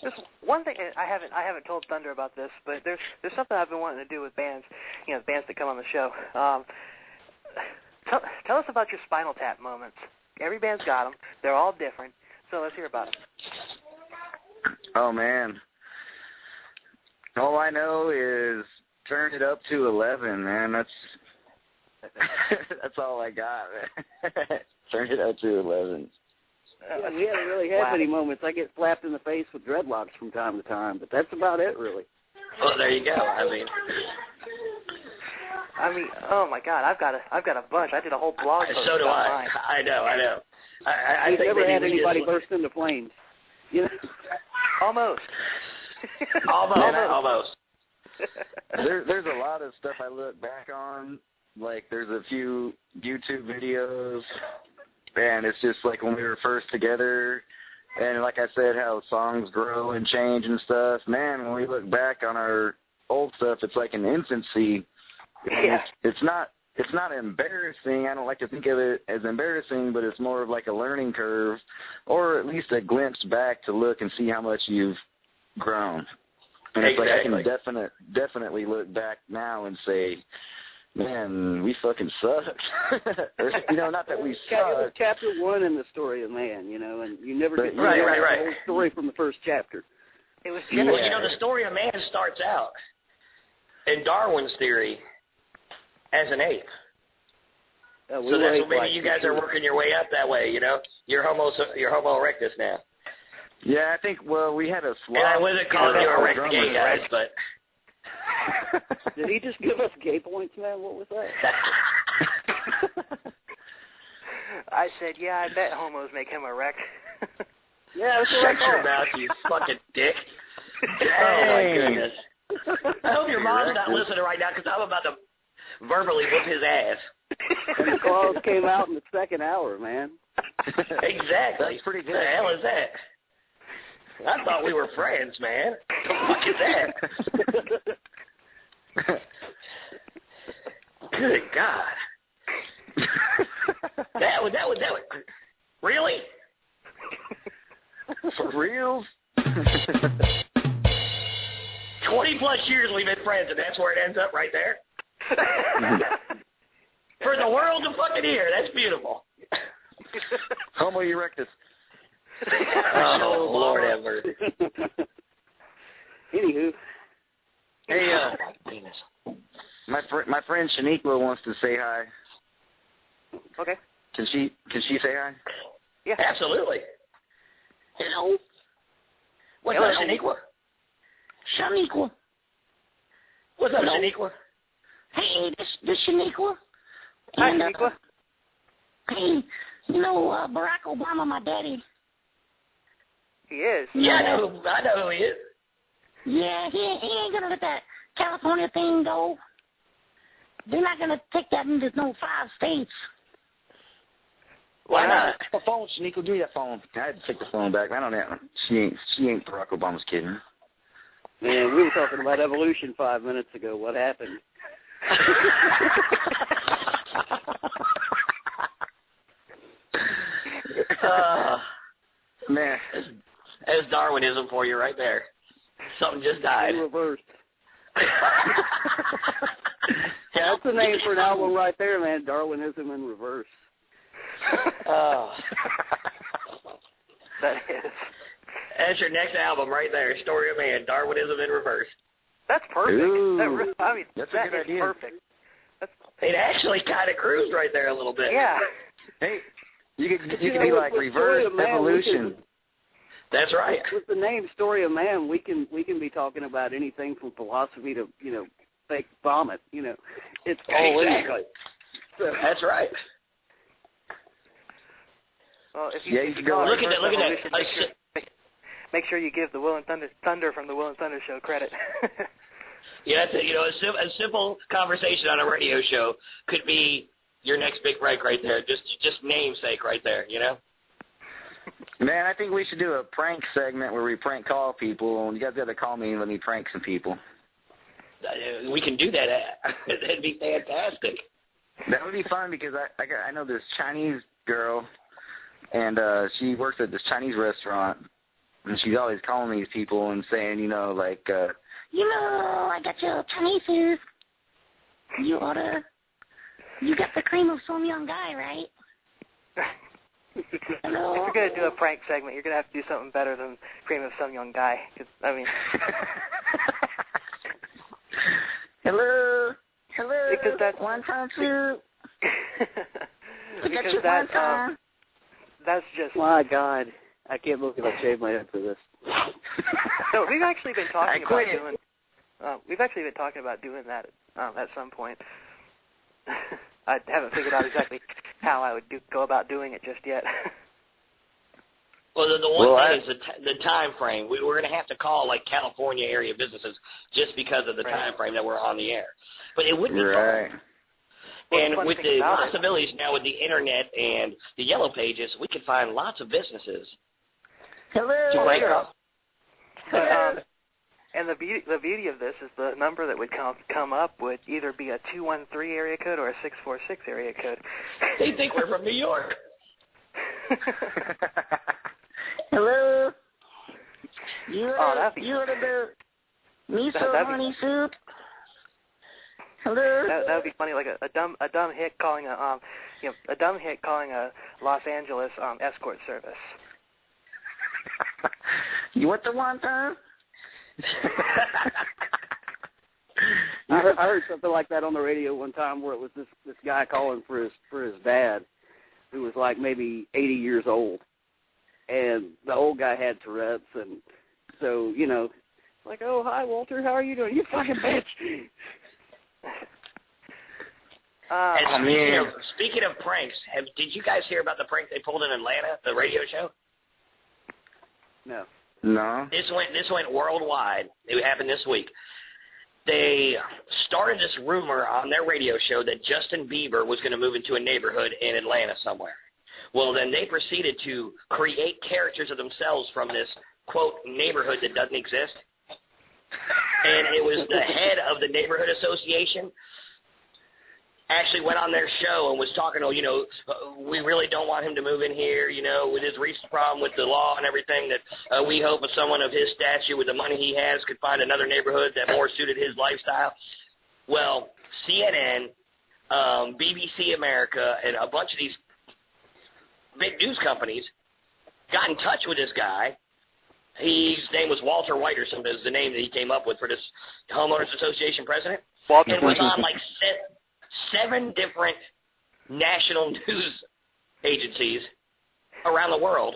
Just one thing I haven't told Thunder about this, but there's something I've been wanting to do with bands, you know, bands that come on the show. Tell us about your Spinal Tap moments. Every band's got them. They're all different. So let's hear about them. Oh man, all I know is turn it up to 11, man. That's all I got, man. Turn it up to 11. Yeah, we haven't really had many moments. I get slapped in the face with dreadlocks from time to time, but that's about it, really. Well, there you go. I mean, oh my God, I've got a bunch. I did a whole blog post. So do I. I know. I We've think never had anybody burst into flames. You know? Almost. Almost. There's a lot of stuff I look back on. Like, there's a few YouTube videos, and it's just like when we were first together, and like I said, how songs grow and change and stuff. Man, when we look back on our old stuff, it's like an infancy. Yeah. It's not embarrassing. I don't like to think of it as embarrassing, but it's more of like a learning curve, or at least a glimpse back to look and see how much you've grown. And it's like I can definitely look back now and say, man, we fucking sucked. You know, not that we sucked. It was chapter 1 in the story of man, you know, and you never get the whole story from the first chapter. It was Well, you know, the story of man starts out in Darwin's theory as an ape. So that's what maybe you guys are working your way up that way, you know? You're Homo erectus now. Yeah, I think, well, we had a sloth. And I wasn't calling you erect gay guys, but... Did he just give us gay points, man? What was that? I said, yeah, I bet homos make him erect. Yeah, that's Shut your mouth, you fucking dick. Oh, my goodness. I hope your mom's not listening right now because I'm about to verbally whip his ass. And the claws came out in the second hour, man. Exactly. That's pretty good. What the hell is that? I thought we were friends, man. What the fuck is that? Good God. That was really? For real? 20-plus years we've been friends, and that's where it ends up right there? For the world to fucking hear. That's beautiful. Homo erectus. Oh, Lord have mercy. Anywho. Hey, my friend Shaniqua wants to say hi. Okay. Can she say hi? Yeah. Absolutely. Hello. What's up, Shaniqua? Shaniqua. What's up, Shaniqua? Hey, this Shaniqua. Hi, Shaniqua. Hey, you know Barack Obama, my daddy. He is. Yeah, I know who he is. Yeah, he ain't gonna let that California thing go. They're not gonna take that into no 5 states. Why not? The phone, Shaniqua, give me that phone. I had to take the phone back. I don't know. She ain't Barack Obama's kid. Huh? Man, we were talking about evolution 5 minutes ago. What happened? Man, There's Darwinism for you right there. Something just died. Reversed. Yeah, that's the name for an album right there, man. Darwinism in reverse. Oh. That is. That's your next album right there, Story of Man, Darwinism in Reverse. That's perfect. Ooh, That's a good idea. Perfect. It actually kind of cruised right there a little bit. Yeah. Hey, you could be like reverse evolution. That's right. With the name Story of Man, we can be talking about anything from philosophy to, fake vomit. It's all exactly. So, that's right. Well, if you look at that. Make sure you give the Will and Thunder from the Will and Thunder show credit. Yeah, that's a simple conversation on a radio show could be your next big break right there. Just namesake right there, Man, I think we should do a prank segment where we prank call people, and you guys got to call me and let me prank some people. We can do that. That'd be fantastic. That would be fun because I know this Chinese girl, and she works at this Chinese restaurant, and she's always calling these people and saying, I got your Chinese food. You got the cream of some young guy, right? Hello? If you're going to do a prank segment, you're going to have to do something better than cream of some young guy. Hello? Because that's one time food. Because that's just... My God. I can't believe I shaved my head for this. So we've actually been talking about doing that at some point. I haven't figured out exactly how I would go about doing it just yet. Well, the one thing is the time frame. We're going to have to call like California area businesses just because of the time frame that we're on the air. But it would be fun. And with the possibilities now with the internet and the yellow pages, we could find lots of businesses. Hello. And the beauty of this is the number that would come up would either be a 213 area code or a 646 area code. They think we're from New York. Hello. You ordered the miso honey soup. Hello. That would be funny, like a dumb hick calling a Los Angeles escort service. You want the one time? I heard something like that on the radio one time where it was this guy calling for his dad, who was like maybe 80 years old, and the old guy had Tourette's, and so like, oh, hi Walter, how are you doing? You fucking bitch. Speaking of pranks, did you guys hear about the prank they pulled in Atlanta, the radio show? No. This went worldwide. It happened this week. They started this rumor on their radio show that Justin Bieber was going to move into a neighborhood in Atlanta somewhere. Well, then they proceeded to create characters of themselves from this, quote, neighborhood that doesn't exist. And it was the head of the neighborhood association actually went on their show and was talking, we really don't want him to move in here, with his recent problem with the law and everything, that we hope if someone of his stature with the money he has could find another neighborhood that more suited his lifestyle. Well, CNN, BBC America, and a bunch of these big news companies got in touch with this guy. His name was Walter White or something is the name that he came up with for this homeowners association president. And was on like 7 different national news agencies around the world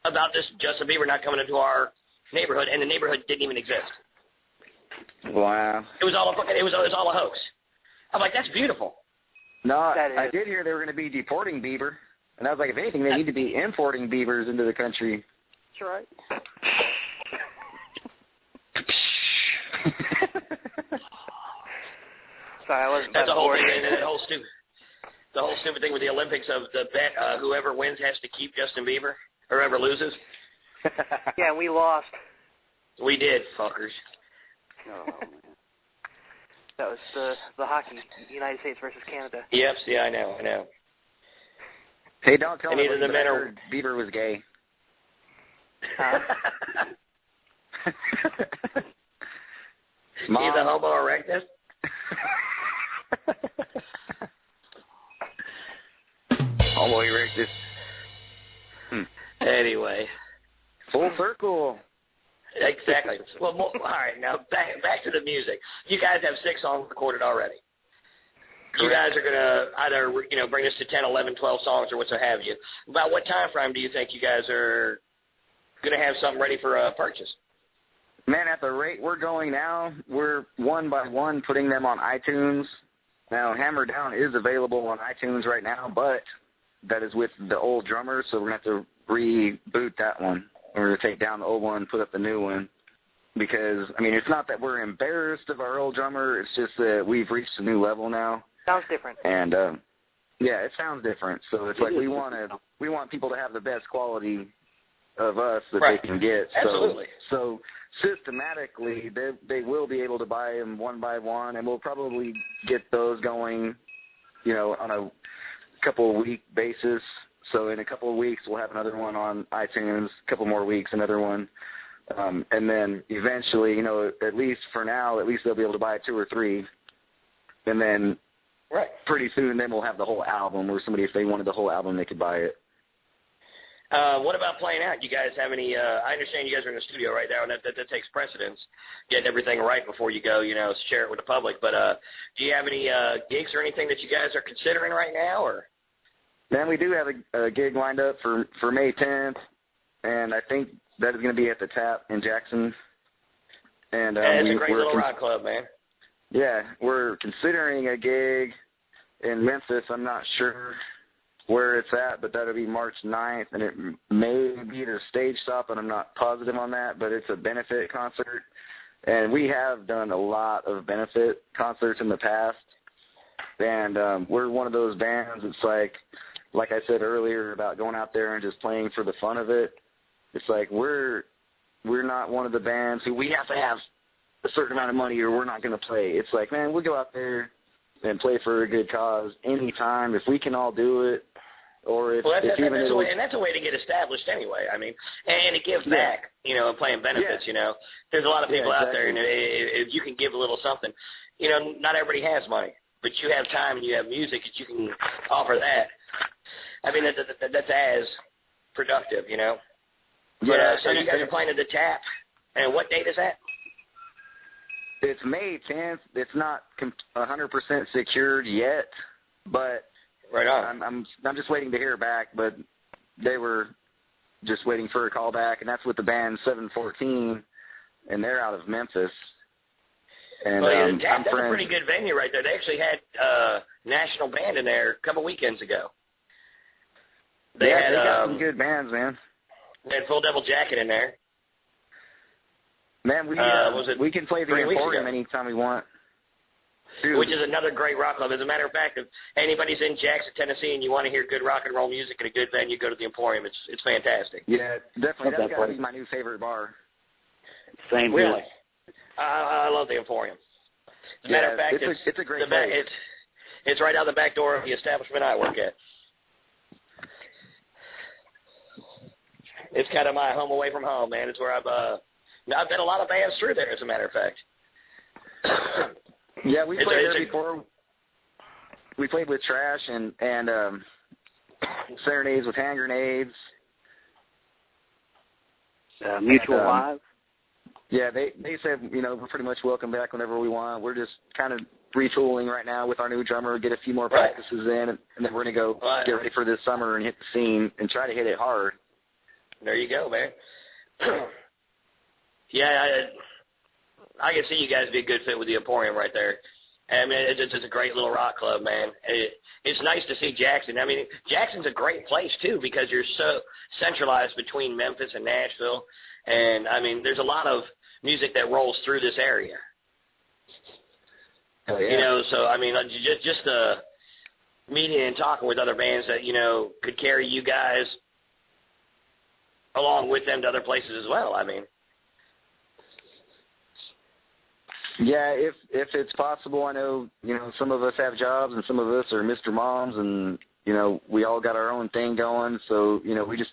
about this Justin Bieber not coming into our neighborhood, and the neighborhood didn't even exist. Wow. It was all a hoax. I'm like, that's beautiful. No, I did hear they were going to be deporting Bieber, and I was like, if anything, they need to be importing beavers into the country. That's right. Sorry, I wasn't. That's the whole thing. The whole stupid thing with the Olympics of the bet whoever wins has to keep Justin Bieber, or whoever loses. Yeah, and we lost. We did, fuckers. Oh man, that was the hockey, United States versus Canada. Yep. See, I know. Hey, don't tell me the men are Bieber was gay. He's a homo erectus. Homo erectus. Anyway, full circle. Exactly. Well, all right. Now back to the music. You guys have 6 songs recorded already. You guys are gonna either bring us to 10, 11, 12 songs or what so have you. About what time frame do you think you guys are going to have something ready for purchase? Man, at the rate we're going now, we're one by one putting them on iTunes. Now, Hammer Down is available on iTunes right now, but that is with the old drummer, so we're going to have to reboot that one. We're going to take down the old one, put up the new one. Because, I mean, it's not that we're embarrassed of our old drummer. It's just that we've reached a new level now. Sounds different. And, yeah, it sounds different. So it's like we want people to have the best quality of us that they can get. Absolutely. So systematically, they will be able to buy them one by one, and we'll probably get those going, you know, on a couple-week basis. So in a couple of weeks, we'll have another one on iTunes, a couple more weeks, another one. And then eventually, you know, at least for now, at least they'll be able to buy 2 or 3. And then pretty soon, then we'll have the whole album, or somebody, if they wanted the whole album, they could buy it. What about playing out? You guys have any, I understand you guys are in the studio right now, and that takes precedence, getting everything right before you go, you know, share it with the public. But do you have any gigs or anything that you guys are considering right now? Or? Man, we do have a gig lined up for May 10th, and I think that is going to be at the Tap in Jackson. And it's a great little rock club, man. Yeah, we're considering a gig in Memphis. I'm not sure where it's at, but that'll be March 9th, and it may be the Stage Stop, and I'm not positive on that, but it's a benefit concert. And we have done a lot of benefit concerts in the past, and we're one of those bands. It's like I said earlier about going out there and just playing for the fun of it. It's like we're not one of the bands who we have to have a certain amount of money or we're not going to play. It's like, man, we'll go out there and play for a good cause anytime if we can all do it. Or if, that's a way to get established anyway. I mean, and it gives back, you know, playing benefits. You know, there's a lot of people out there, and if you can give a little something, you know, not everybody has money, but you have time and you have music that you can offer that. I mean, that's as productive, you know. But, so you guys are playing at the Tap, and what date is that? It's May 10th. It's not 100% secured yet, but right on. I'm just waiting to hear back. But they were just waiting for a call back, and that's with the band 714, and they're out of Memphis. And that's a pretty good venue right there. They actually had national band in there a couple weekends ago. They got some good bands, man. They had Full Devil Jacket in there. Man, we can play the Emporium anytime we want. Dude. Which is another great rock club. As a matter of fact, if anybody's in Jackson, Tennessee, and you want to hear good rock and roll music at a good venue, go to the Emporium. It's fantastic. Yeah, definitely. That's got to be my new favorite bar. Same really. I love the Emporium. As a matter of fact, it's a great place. It's right out the back door of the establishment I work at. It's kind of my home away from home, man. It's where I've been a lot of bands through there, as a matter of fact. Yeah, we played there before. We played with Trash and Serenades with Hand Grenades. Mutual Live. Yeah, they said, you know, we're pretty much welcome back whenever we want. We're just kind of retooling right now with our new drummer, get a few more practices in, and then we're going to go get ready for this summer and hit the scene and try to hit it hard. There you go, man. Yeah, I can see you guys be a good fit with the Emporium right there. I mean, it's a great little rock club, man. It's nice to see Jackson. I mean, Jackson's a great place, too, because you're so centralized between Memphis and Nashville. And, I mean, there's a lot of music that rolls through this area. Oh, yeah. You know, so, I mean, just meeting and talking with other bands that, you know, could carry you guys along with them to other places as well, I mean. Yeah, if it's possible. I know, you know, some of us have jobs and some of us are Mr. Moms and, you know, we all got our own thing going. So, you know, we just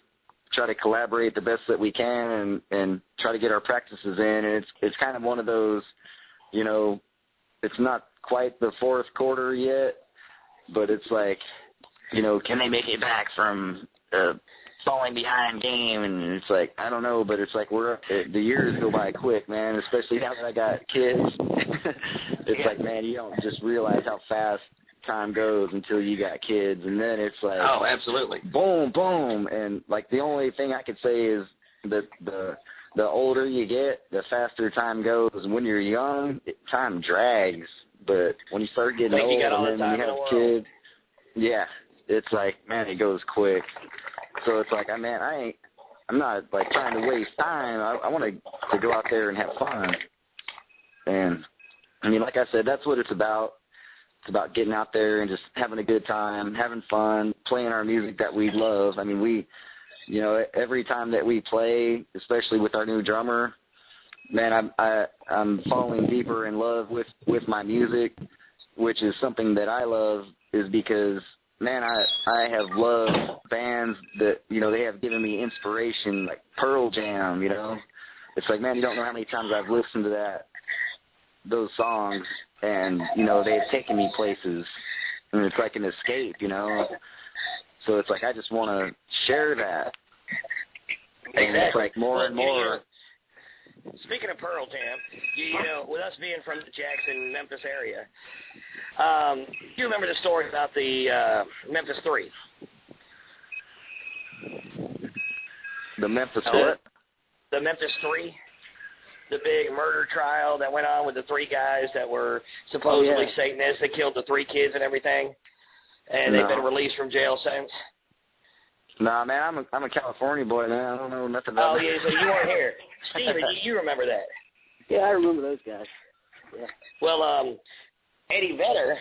try to collaborate the best that we can and try to get our practices in. And it's kind of one of those, you know, it's not quite the fourth quarter yet, but it's like, you know, can they make it back from falling behind game? And it's like, I don't know, but it's like the years go by quick, man, especially now that I got kids. It's like, man, you don't just realize how fast time goes until you got kids, and then it's like, oh, absolutely, boom, boom, and like the only thing I could say is the older you get, the faster time goes. When you're young, time drags. But when you start getting old and then you have kids, yeah, it's like, man, it goes quick. So it's like, I'm not like trying to waste time. I want to go out there and have fun. And I mean, like I said, that's what it's about. It's about getting out there and just having a good time, having fun, playing our music that we love. I mean, every time that we play, especially with our new drummer, man, I'm falling deeper in love with my music, which is something that I love, is because, man, I have loved bands that, they have given me inspiration, like Pearl Jam, It's like, man, you don't know how many times I've listened to those songs, and, they've taken me places, and it's like an escape, So it's like, I just want to share that. Exactly. And it's like more and more. Speaking of Pearl Jam, with us being from the Jackson, Memphis area, you remember the story about the Memphis 3? The Memphis what? The Memphis 3, the big murder trial that went on with the 3 guys that were supposedly Satanists. They killed the 3 kids and everything, and they've been released from jail since. Nah, man, I'm a California boy, man. I don't know nothing about that. Oh, yeah, so you weren't here. Steven, you remember that? Yeah, I remember those guys. Yeah. Well, Eddie Vedder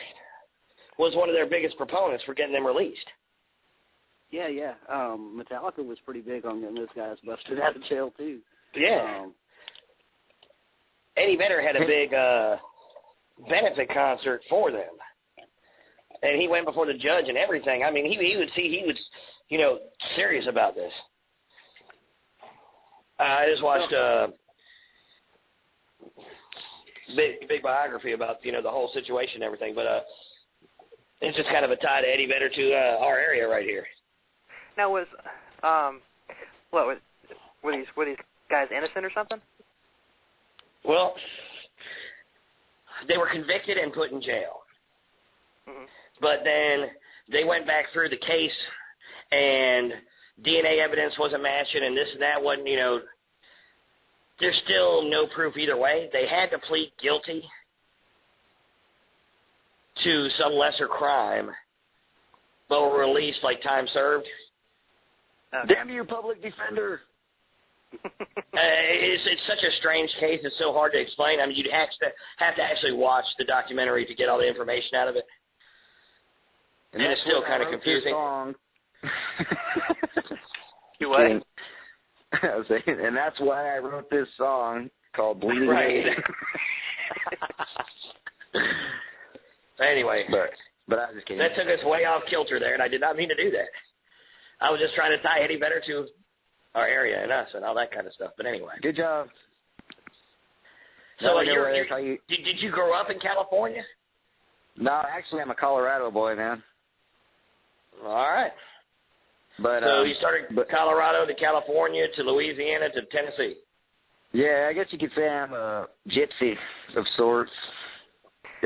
was one of their biggest proponents for getting them released. Yeah. Metallica was pretty big on getting those guys busted out of jail, too. Yeah. Eddie Vedder had a big benefit concert for them. And he went before the judge and everything. I mean, he was serious about this. I just watched a big biography about, the whole situation and everything, but it's just kind of a tie to Eddie Vedder to our area right here. Now, were these guys innocent or something? Well, they were convicted and put in jail. Mm-hmm. But then they went back through the case, and DNA evidence wasn't matching, and this and that wasn't, there's still no proof either way. They had to plead guilty to some lesser crime, but were released like time served. Okay. Damn you, public defender. It's such a strange case. It's so hard to explain. I mean, you'd have to actually watch the documentary to get all the information out of it. And it's still kind of confusing. You what? I was saying, and that's why I wrote this song called Bleeding Right. Anyway. But I was just kidding. That took us way off kilter there, and I did not mean to do that. I was just trying to tie Eddie Vedder to our area and us and all that kind of stuff. But anyway. Good job. So did you grow up in California? No, actually, I'm a Colorado boy, man. All right. But so you started Colorado to California to Louisiana to Tennessee. Yeah, I guess you could say I'm a gypsy of sorts.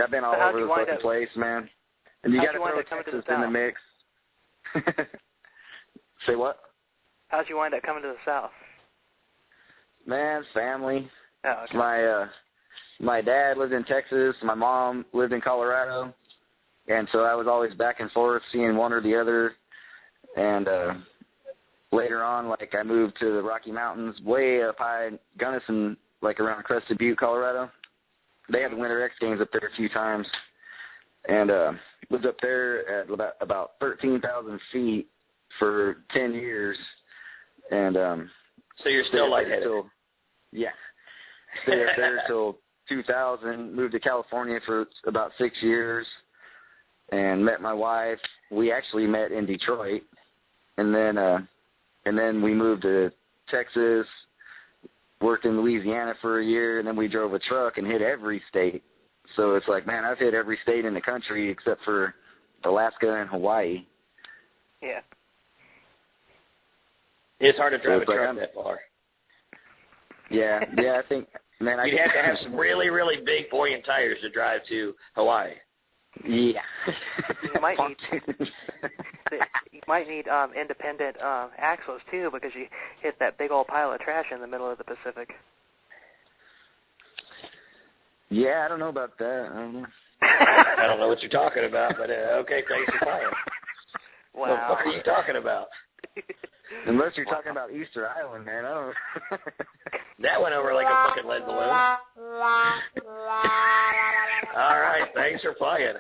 I've been all over the fucking place, man. And you got to throw Texas in the mix. Say what? How'd you wind up coming to the South? Man, family. Oh, okay. My dad lived in Texas. My mom lived in Colorado. And so I was always back and forth seeing one or the other. And later on, like, I moved to the Rocky Mountains, way up high in Gunnison, like around Crested Butte, Colorado. They had the Winter X Games up there a few times. And lived up there at about 13,000 feet for 10 years. And so you're still lightheaded? Yeah. Stayed up there till 2000, moved to California for about 6 years, and met my wife. We actually met in Detroit, and then we moved to Texas, worked in Louisiana for a year, and then we drove a truck and hit every state. So it's like, man, I've hit every state in the country except for Alaska and Hawaii. Yeah. It's hard to drive a truck that far. Yeah, I think, man, you'd have to have some really, really big buoyant tires to drive to Hawaii. Yeah. You might might need independent axles too, because you hit that big old pile of trash in the middle of the Pacific. Yeah, I don't know about that. I don't know. I don't know what you're talking about, but okay, thanks for playing. Wow. What the fuck are you talking about? Unless you're talking about Easter Island, man. I don't. That went over like a fucking lead balloon. All right, thanks for playing.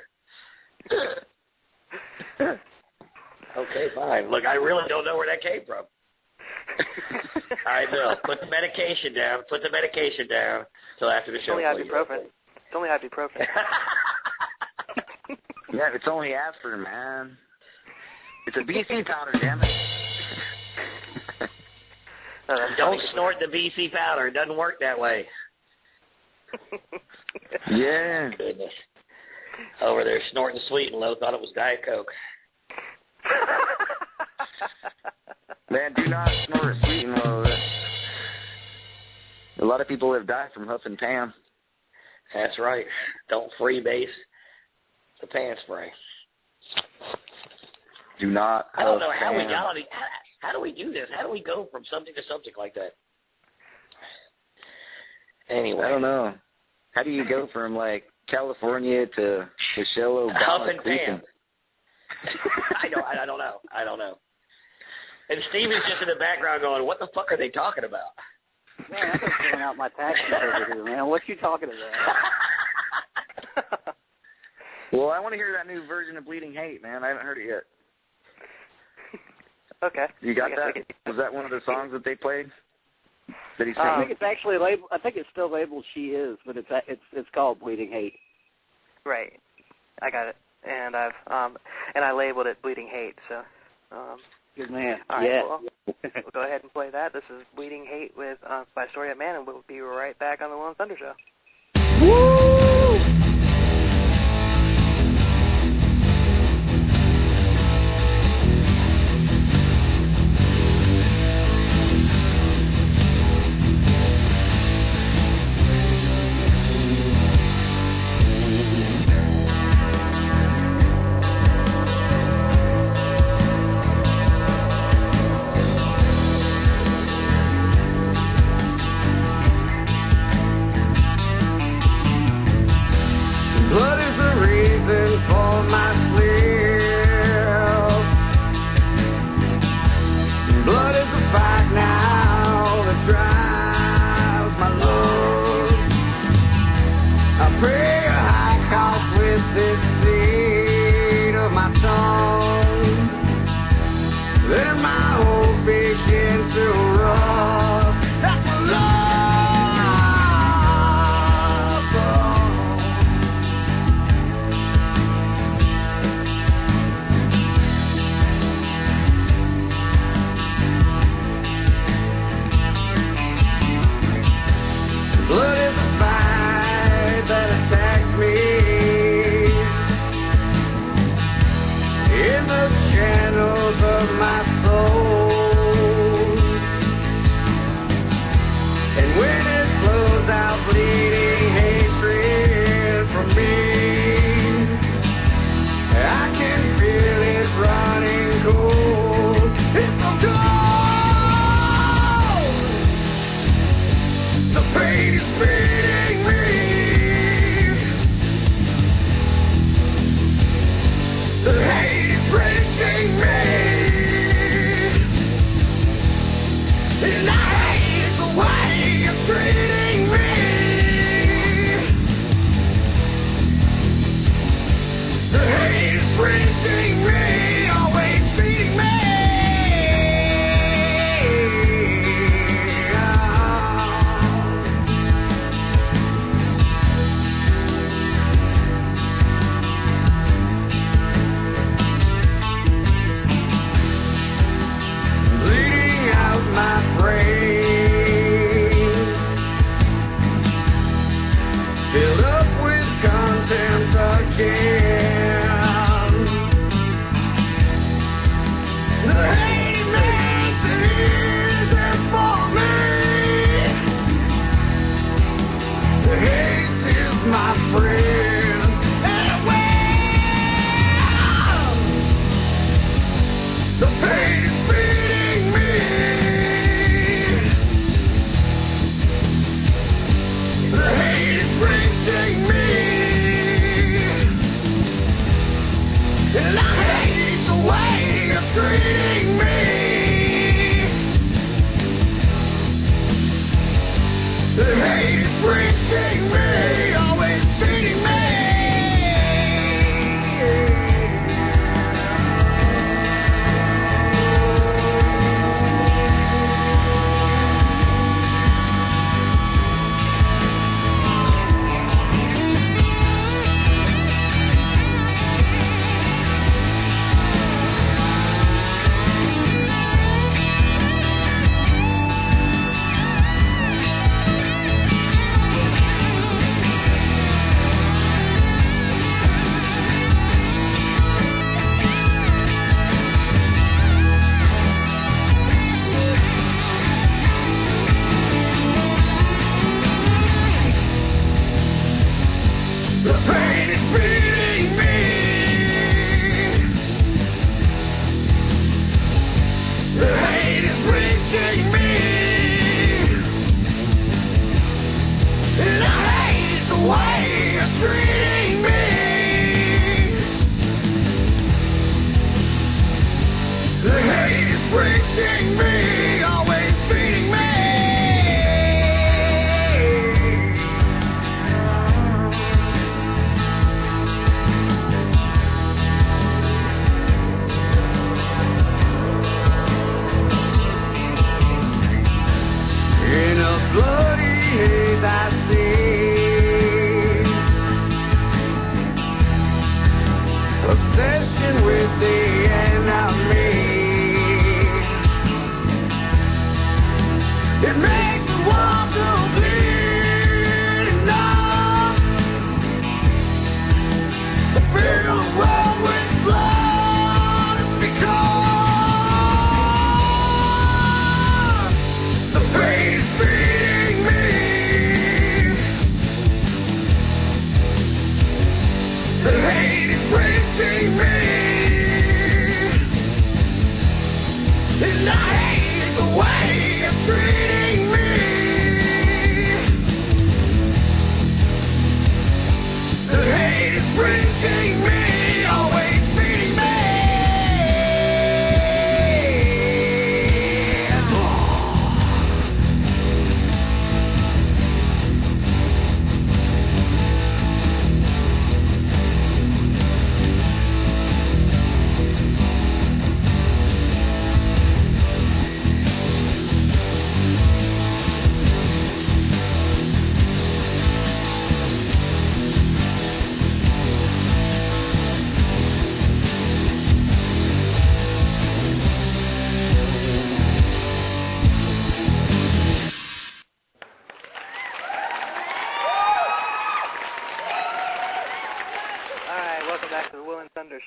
Okay, fine. Look, I really don't know where that came from. All right, Bill, put the medication down. Put the medication down till after the show. It's only ibuprofen. It's only ibuprofen. Yeah, it's only aspirin, man. It's a BC powder, damn it. Don't snort the BC powder. It doesn't work that way. Yeah. Goodness. Over there snorting Sweet and Low, thought it was Diet Coke. Man, do not snort Sweet and Low. A lot of people have died from huff and pan. That's right. Don't freebase the pan spray. Do not. I don't know how we got it. How do we do this? How do we go from something to something like that? Anyway. I don't know. How do you go from, like, California to Michelle Obama? Huff and pan. I don't know. And Steve is just in the background going, what the fuck are they talking about? Man, I'm just filling out my taxes over here, man. What you talking about? Well, I want to hear that new version of Bleeding Hate, man. I haven't heard it yet. Okay. You got that? Was that one of the songs that they played? That he sang? I think it's actually labeled. I think it's still labeled "She Is," but it's called "Bleeding Hate." Right. I got it, and I labeled it "Bleeding Hate." So. Good man. All right, yeah. Well, we'll go ahead and play that. This is Bleeding Hate with by Story of Man, and we'll be right back on the Lone Thunder Show. Woo!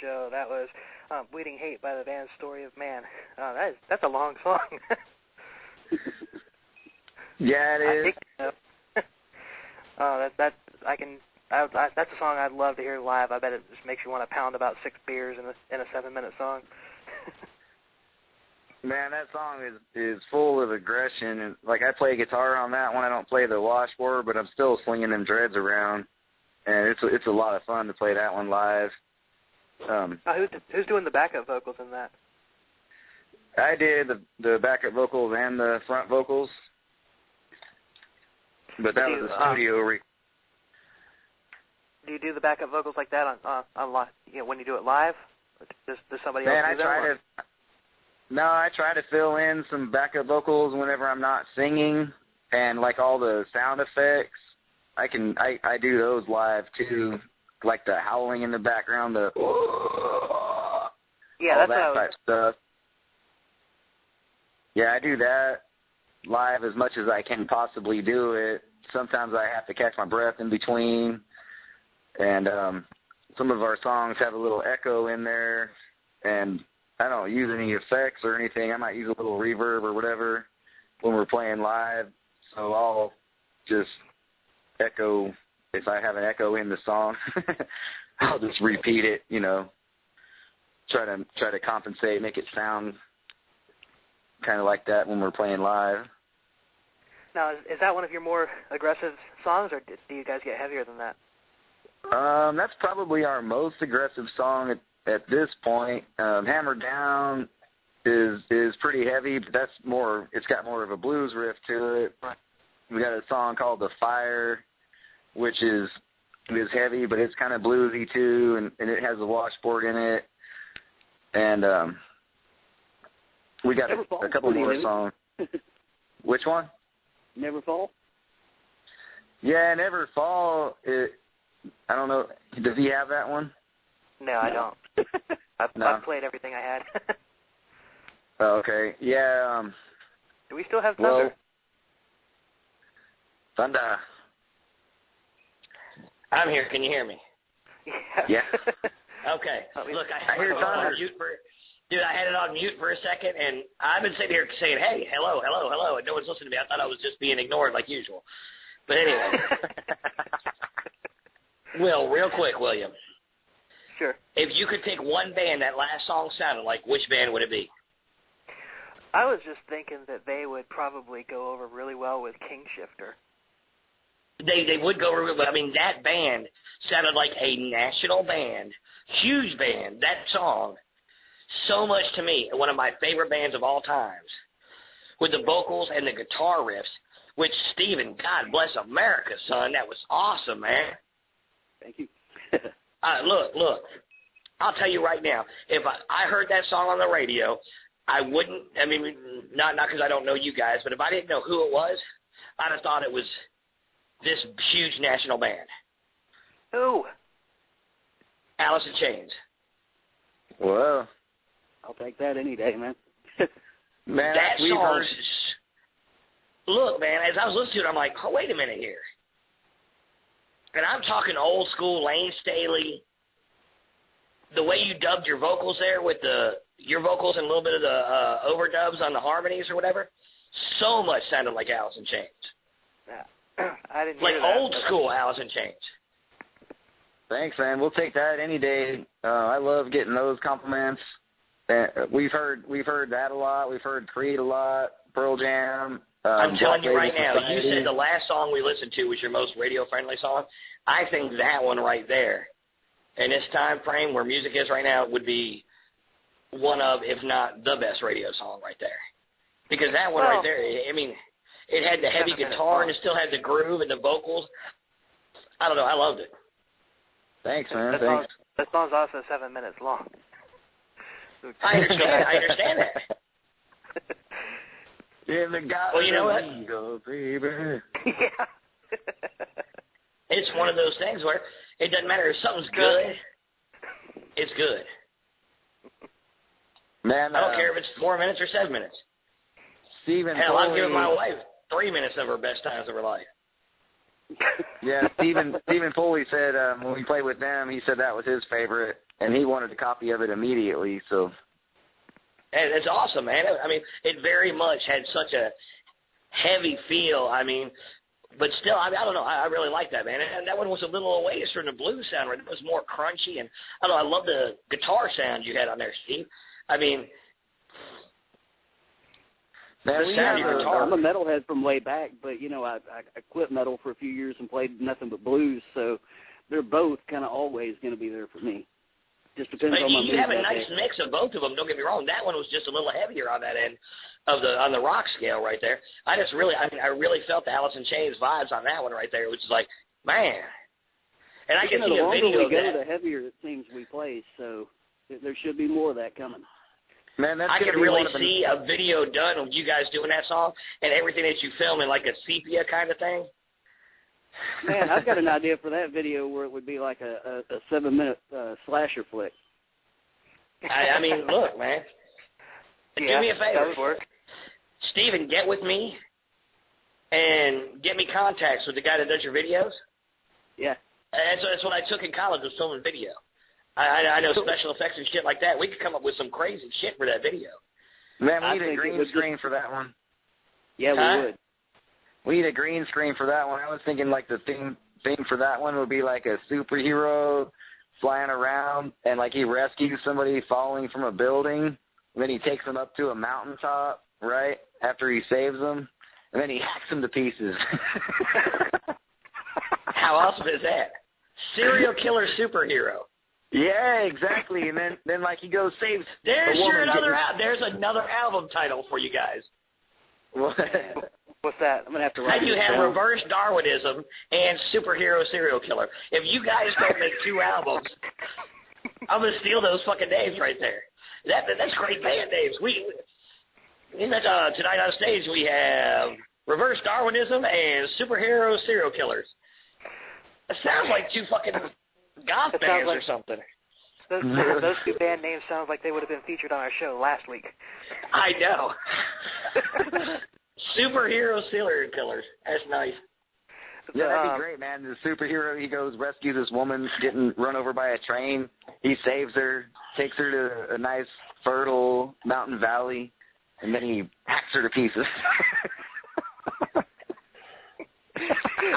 Show. That was Bleeding Hate by the band Story of Man. That's a long song. Yeah, it is. That's a song I'd love to hear live. I bet it just makes you want to pound about 6 beers in a 7-minute song. Man, that song is full of aggression, and like I play guitar on that one. I don't play the washboard, but I'm still slinging them dreads around, and it's a lot of fun to play that one live. Who's doing the backup vocals in that? I did the backup vocals and the front vocals, but that was a studio. Do you do the backup vocals like that on live? You know, when you do it live? Does somebody else do that? I try to fill in some backup vocals whenever I'm not singing, and like all the sound effects, I do those live too, like the howling in the background, all that type stuff. Yeah, I do that live as much as I can possibly do it. Sometimes I have to catch my breath in between, and some of our songs have a little echo in there, and I don't use any effects or anything. I might use a little reverb or whatever when we're playing live, so I'll just echo. If I have an echo in the song, I'll just repeat it, you know. try to compensate, make it sound kind of like that when we're playing live. Now, is that one of your more aggressive songs, or do you guys get heavier than that? That's probably our most aggressive song at this point. Hammer Down is pretty heavy, but that's more. It's got more of a blues riff to it. Right. We got a song called The Fire, which is heavy, but it's kind of bluesy too, and it has a washboard in it. And we got a couple more songs. Which one? Never Fall? Yeah, Never Fall. I don't know. Does he have that one? No, I don't. I've played everything I had. Oh, okay. Yeah. Do we still have Thunder? Well, Thunder. I'm here. Can you hear me? Yeah. Okay. Look, I hear had it on Thunder. mute dude, I had it on mute for a second, and I've been sitting here saying, hey, hello, hello, hello, and no one's listening to me. I thought I was just being ignored like usual. But anyway. Will, real quick, William. Sure. If you could pick one band that last song sounded like, which band would it be? I was just thinking that they would probably go over really well with King Shifter. They would go over, but I mean, that band sounded like a national band, huge band. That song, so much to me, one of my favorite bands of all times, with the vocals and the guitar riffs, which, Steven, God bless America, son, that was awesome, man. Thank you. Look, I'll tell you right now, if I heard that song on the radio, I wouldn't, I mean, not because I don't know you guys, but if I didn't know who it was, I'd have thought it was this huge national band. Who? Alice in Chains. Whoa. I'll take that any day, man. Man, That we've song, heard. look, man, as I was listening to it, I'm like, oh, wait a minute here. And I'm talking old school Lane Staley. The way you dubbed your vocals there with your vocals and a little bit of the overdubs on the harmonies or whatever, so much sounded like Alice in Chains. Yeah. I didn't Like hear that. old school Alice in Chains. Thanks, man. We'll take that any day. I love getting those compliments. We've heard that a lot. We've heard Creed a lot. Pearl Jam. I'm telling you right now, Society. you said the last song we listened to was your most radio-friendly song. I think that one right there, in this time frame where music is right now, would be one of, if not the best radio song right there. Because that one right there, I mean, it had the heavy guitar and it still had the groove and the vocals. I don't know, I loved it. Thanks, man. That song's also 7 minutes long. I understand that. In the Well, you know what? Go, baby. Yeah. It's one of those things where it doesn't matter if something's good, it's good. Man, I don't care if it's 4 minutes or 7 minutes. Stephen Hell, Foley, I've given my wife 3 minutes of her best times of her life. Yeah, Stephen Foley said when we played with them, he said that was his favorite, and he wanted a copy of it immediately. So, and it's awesome, man. I mean, it very much had such a heavy feel. I mean, but still, I don't know. I really like that, man. And that one was a little away from the blues sound. Right? It was more crunchy, and I don't know. I love the guitar sound you had on there, Steve. I mean, man, the sound of your guitar. I'm a metalhead from way back, but you know, I quit metal for a few years and played nothing but blues, so they're both kind of always going to be there for me. Just depends on my mood. You have a that nice day. mix of both of them. Don't get me wrong. That one was just a little heavier on that end of on the rock scale right there. I really felt the Alice in Chains vibes on that one right there, which is like, man. And I can see a video of the longer we that. go, the heavier it seems we play. So there should be more of that coming. man, that's I gonna can be really one of the, see a video done of you guys doing that song and everything that you film in like a sepia kind of thing. Man, I've got an idea for that video where it would be like a 7-minute slasher flick. I mean, look, man. Do me a favor. That would work. Steven, get with me and get me contacts with the guy that does your videos. Yeah. That's what I took in college, was filming video. I know special effects and shit like that. We could come up with some crazy shit for that video. man, we I need a think it green would screen for that one. Yeah, Huh? we would. We need a green screen for that one. I was thinking like the theme for that one would be like a superhero / flying around, and like he rescues somebody falling from a building, and then he takes them up to a mountaintop, right, after he saves them, and then he hacks them to pieces. How awesome is that? Serial killer superhero. Yeah, exactly. And then like he goes saves. There's another album title for you guys. What? What's that? I'm gonna have to write. How do you have reverse Darwinism and superhero serial killer? If you guys don't make 2 albums, I'm gonna steal those fucking names right there. That's great band names. Tonight on stage we have reverse Darwinism and superhero serial killers. It sounds like 2 fucking goth bands or something. Those 2 band names sound like they would have been featured on our show last week. I know. Superhero serial killers. That's nice. Yeah, that'd be great, man. The superhero, he goes rescue this woman getting run over by a train. He saves her, takes her to a nice, fertile mountain valley, and then he hacks her to pieces.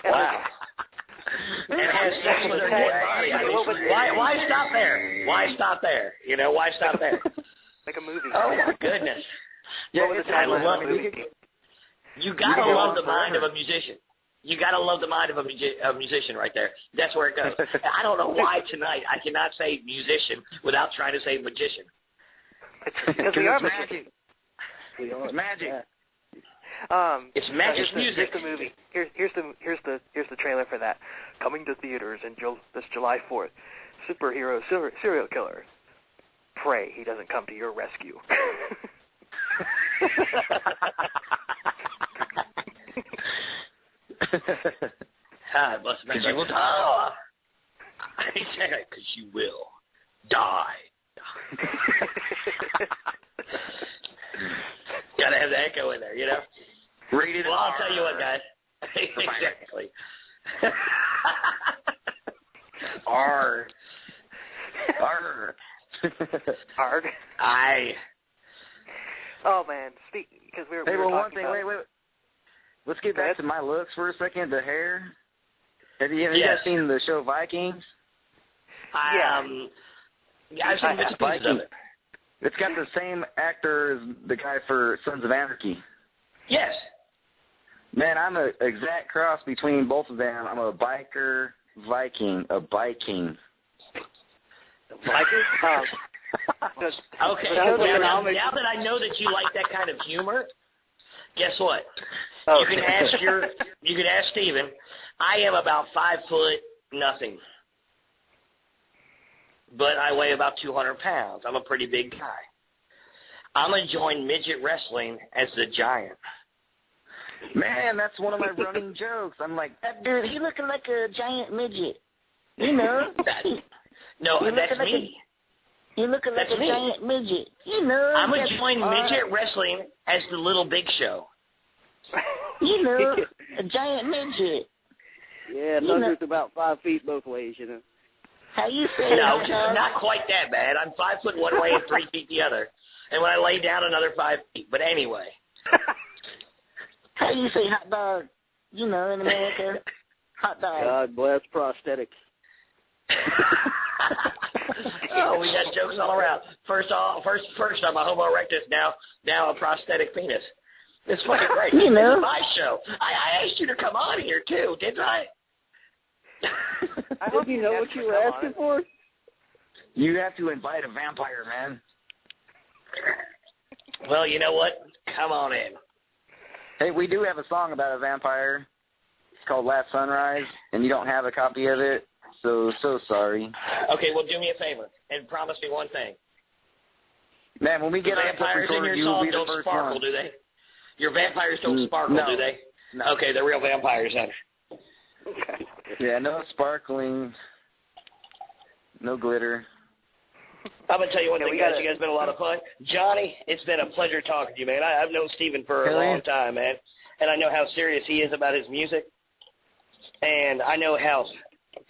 Wow. And has sex with her dead body. I mean, why stop there? Why stop there? You know, why stop there? Like a movie. Oh, my goodness. Yeah, I love it. You gotta love the mind of a musician. You gotta love the mind of a musician right there. That's where it goes. I don't know why tonight I cannot say musician without trying to say magician. Because we are magic. It's magic. It's magic music. Here's the movie. Here's the trailer for that. Coming to theaters this July 4th. Superhero serial killer. Pray he doesn't come to your rescue. Must because you will die. Because you will die. Gotta have the echo in there, you know? Rated well, I'll tell you what, guys. Exactly. Arg. Arg. Arg. Oh man, because we were. Hey, well, one thing. Wait. Let's get back to my looks for a second. The hair. Have you guys seen the show Vikings? I've seen bits and pieces of it. It's got the same actor as the guy for Sons of Anarchy. Yes. Man, I'm an exact cross between both of them. I'm a biker Viking, a biking. Biker? Okay. Now that I know that you like that kind of humor, guess what? Oh. You can ask Steven. I am about 5 foot nothing, but I weigh about 200 pounds. I'm a pretty big guy. I'm gonna join midget wrestling as the giant. Man, that's one of my running jokes. I'm like, that dude, he looking like a giant midget. You know? That's me. You looking like a giant midget. You know? I'm going to join midget wrestling as the Little Big Show. You know, a giant midget. Yeah, Thunder's about 5 feet both ways, you know. How you say No, not quite that bad. I'm 5 foot one way and 3 feet the other. And when I lay down, another 5 feet. But anyway. How you say hot dog? You know, in America, hot dog. God bless prosthetics. Oh, we got jokes all around. First I'm a Homo erectus, now a prosthetic penis. It's fucking great. You know. This is my show. I asked you to come on here too, didn't I? I hope you know what you were asking for. You have to invite a vampire, man. Well, you know what? Come on in. Hey, we do have a song about a vampire. It's called Last Sunrise, and you don't have a copy of it, so sorry. Okay, well, do me a favor and promise me one thing. Man, when we get our stuff recorded, you will be the first sparkle, one. do they? Your vampires don't sparkle, no. do they? No. Okay, they're real vampires then. Yeah, no sparkling, no glitter. I'm going to tell you one thing, guys. You guys have been a lot of fun. Johnny, it's been a pleasure talking to you, man. I've known Steven for a long time, man. And I know how serious he is about his music. And I know how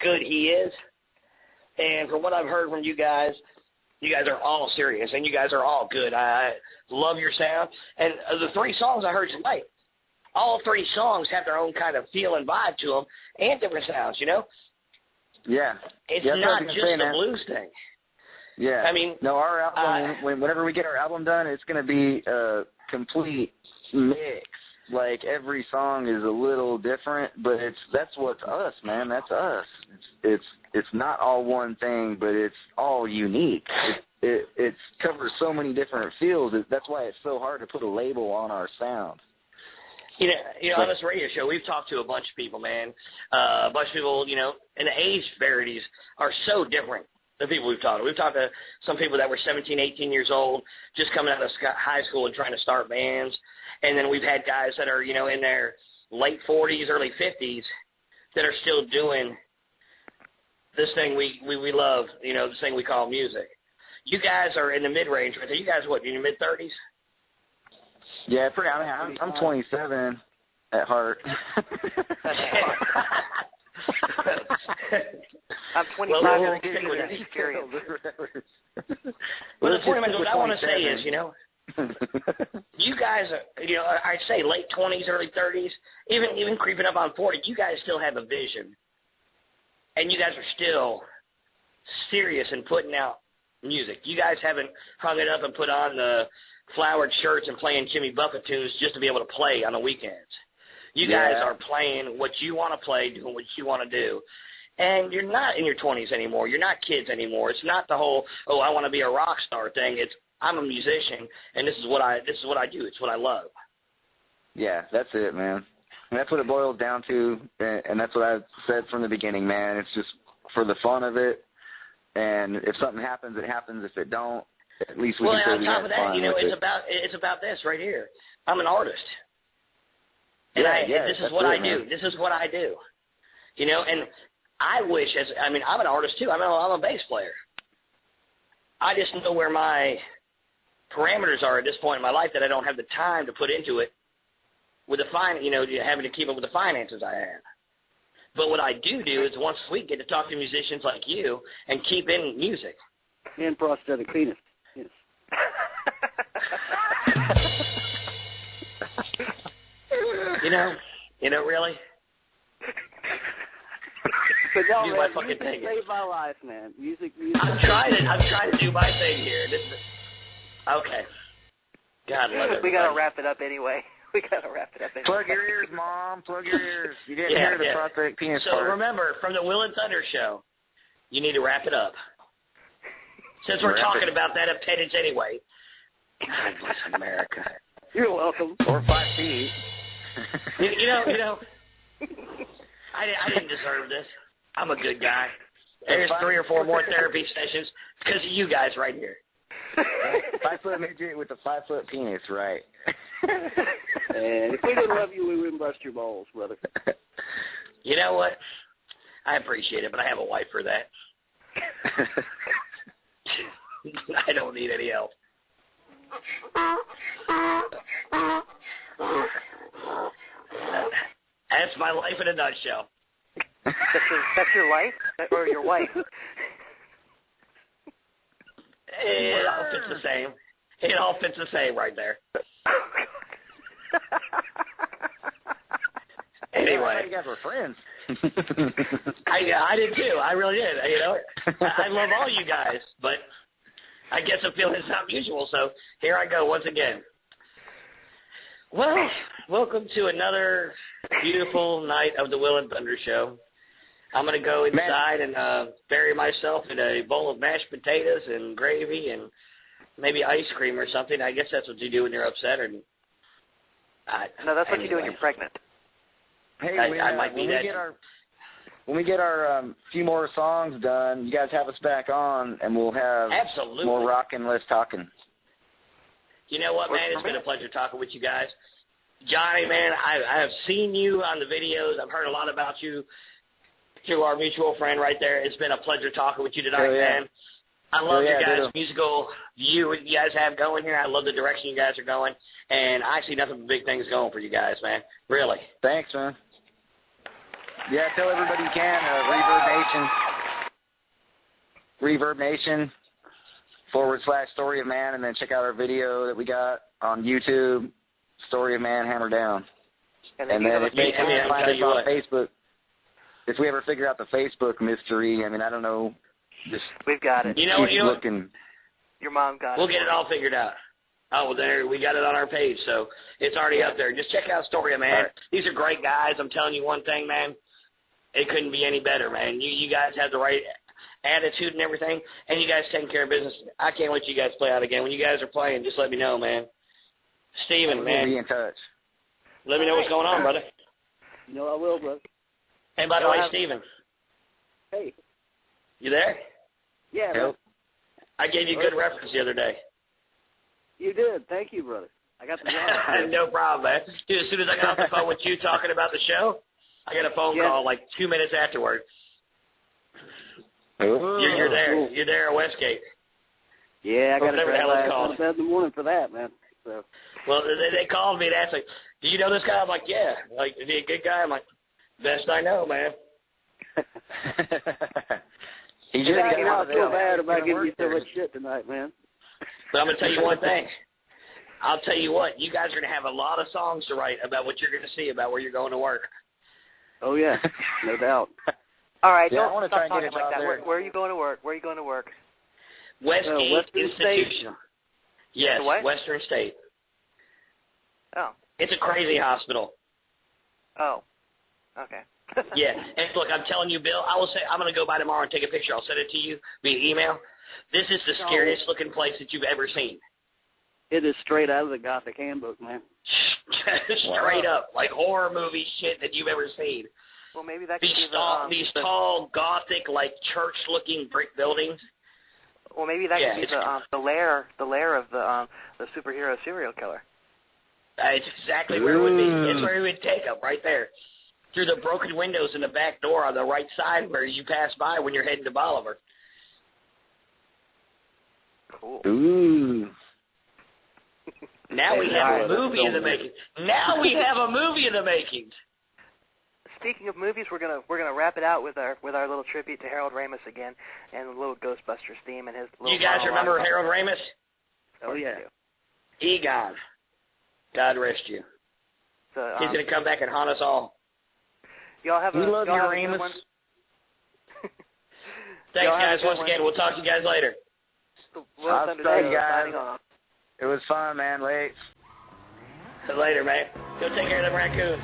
good he is. And from what I've heard from you guys are all serious. And you guys are all good. I love your sound. And the 3 songs I heard tonight, all 3 songs have their own kind of feel and vibe to them and different sounds, you know? Yeah. It's yeah, not just a blues thing. Yeah. I mean, no, our album, whenever we get our album done, it's going to be a complete mix. Like, every song is a little different, but that's what's us, man. That's us. It's not all one thing, but it's all unique. It covers so many different fields. That's why it's so hard to put a label on our sound. You know, on this radio show, we've talked to a bunch of people, man. A bunch of people, you know, and the age disparities are so different. The people we've talked to. We've talked to some people that were 17, 18 years old, just coming out of high school and trying to start bands. And then we've had guys that are, you know, in their late 40s, early 50s that are still doing this thing we love, you know, this thing we call music. You guys are in the mid-range right there. You guys, what, in your mid-30s? Yeah, pretty. I mean, I'm 27 at heart. I'm 25. Well, the point of what I want to say is, you know, you guys are, you know, I'd say late 20s, early 30s, even creeping up on 40, you guys still have a vision. And you guys are still serious in putting out music. You guys haven't hung it up and put on the flowered shirts and playing Jimmy Buffett tunes just to be able to play on the weekends. You guys are playing what you want to play, doing what you want to do. And you're not in your 20s anymore. You're not kids anymore. It's not the whole, oh, I want to be a rock star thing. It's, I'm a musician, and this is what I do. It's what I love. Yeah, that's it, man. And that's what it boils down to, and that's what I've said from the beginning, man. It's just for the fun of it, and if something happens, it happens. If it don't, at least we can say we had fun. Well, on top of that, you know, it's about this right here. I'm an artist, and this is what I do. This is what I do. You know, and I wish, I'm an artist too. I'm a bass player. I just know where my parameters are at this point in my life that I don't have the time to put into it with having to keep up with the finances I have. But what I do is once a week get to talk to musicians like you and keep in music. And prosthetic penis. Yes. You know, really? But no, do man, my fucking thing. Saved my life, man. Music. I'm trying to do my thing here. Okay. God love it. We gotta wrap it up anyway. Plug your ears, Mom. Plug your ears. You didn't hear the prosthetic penis part. So remember, from the Will and Thunder show, you need to wrap it up. Since we're talking about that appendage anyway. God bless America. You're welcome. Or 5 feet. You know. I didn't deserve this. I'm a good guy. There's 3 or 4 more therapy sessions because of you guys right here. 5-foot midget with a 5-foot penis, right? And if we didn't love you, we wouldn't bust your balls, brother. You know what? I appreciate it, but I have a wife for that. I don't need any help. That's my life in a nutshell. That's your life or your wife? It all fits the same. It all fits the same right there. Anyway, you guys were friends. I did too. I really did. You know, I love all you guys, but I guess I'm feeling it's not mutual. So here I go once again. Well, welcome to another beautiful night of the Will and Thunder Show. I'm going to go inside and bury myself in a bowl of mashed potatoes and gravy and maybe ice cream or something. I guess that's what you do when you're upset. No, that's what you do when you're pregnant. Hey, I might be that. When we get our few more songs done, you guys have us back on, and we'll have more rockin', less talking. You know what, man? It's been a pleasure talking with you guys. Johnny, man, I have seen you on the videos. I've heard a lot about you through our mutual friend right there. It's been a pleasure talking with you tonight, man. I love your guys' musical view you guys have going here. I love the direction you guys are going, and I see nothing but big things going for you guys, man. Really. Thanks, man. Yeah, tell everybody you can. Reverbnation /Story of Man, and then check out our video that we got on YouTube, Story of Man, Hammer Down. And then if you can find us on Facebook, if we ever figure out the Facebook mystery, I mean, I don't know. We've got it. You know what? Looking. Your mom got it. We'll get it all figured out. Oh, well, there, we got it on our page, so it's already up there. Just check out Astoria, man. Right. These are great guys. I'm telling you one thing, man. It couldn't be any better, man. You guys have the right attitude and everything, and you guys taking care of business. I can't wait you guys play out again. When you guys are playing, just let me know, man. Steven, man. We'll be in touch. Let me know what's going on, brother. No, I will, brother. And by the way, Steven. Hey. You there? Yeah, brother. I gave you a good reference the other day. You did. Thank you, brother. I got the job. No problem, man. Dude, as soon as I got off the phone with you talking about the show, I got a phone call like 2 minutes afterward. You're there. Cool. You're there at Westgate. Yeah, I got to call in the morning for that, man. So. Well, they called me and asked, like, do you know this guy? I'm like, yeah. Like, is he a good guy? I'm like, best I know, man. I feel bad about giving you so much shit tonight, man. But I'm going to tell you one thing. I'll tell you what, you guys are going to have a lot of songs to write about what you're going to see about where you're going to work. Oh, yeah, no doubt. All right, yeah, don't I want to stop try and talking get a like job that. there. Where are you going to work? Where are you going to work? Westgate Western Institution. State. Yes, what? Western State. Oh. It's a crazy hospital. Oh. Okay. Yeah, and look, I'm telling you, Bill, I'm going to go by tomorrow and take a picture. I'll send it to you via email. This is the scariest looking place that you've ever seen. It is straight out of the Gothic handbook, man. Straight up, like horror movie shit that you've ever seen. Well, maybe that could be These tall, Gothic, like church-looking brick buildings. Well, maybe that could be the lair of the superhero serial killer. It's exactly where it would be. It's where it would take them, right there. Through the broken windows in the back door on the right side where you pass by when you're heading to Bolivar. Cool. Ooh. Now we have a movie in the making. Now we have a movie in the making. Speaking of movies, we're gonna wrap it out with our little tribute to Harold Ramis again, and a little Ghostbusters theme and his little. You guys remember Harold Ramis? Oh yeah. Egon. God rest you. So, he's gonna come back and haunt us all. Y'all have a. We love you, Ramis. Thanks, guys. Once again, we'll talk to you guys later. I'll tell you guys. It was fun, man. Late. Later, man. Go take care of them raccoons.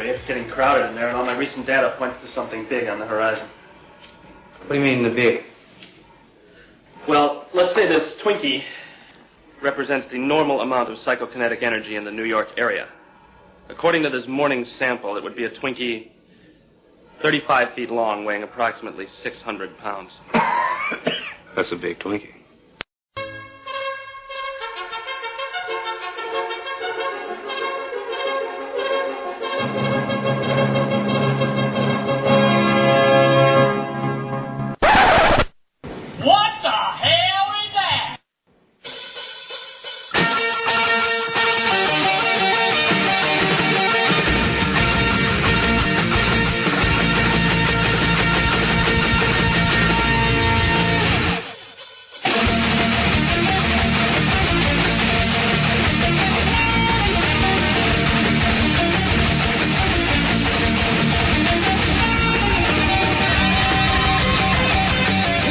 It's getting crowded in there, and all my recent data points to something big on the horizon. What do you mean, the big? Well, let's say this Twinkie represents the normal amount of psychokinetic energy in the New York area. According to this morning's sample, it would be a Twinkie 35 feet long, weighing approximately 600 pounds. That's a big Twinkie.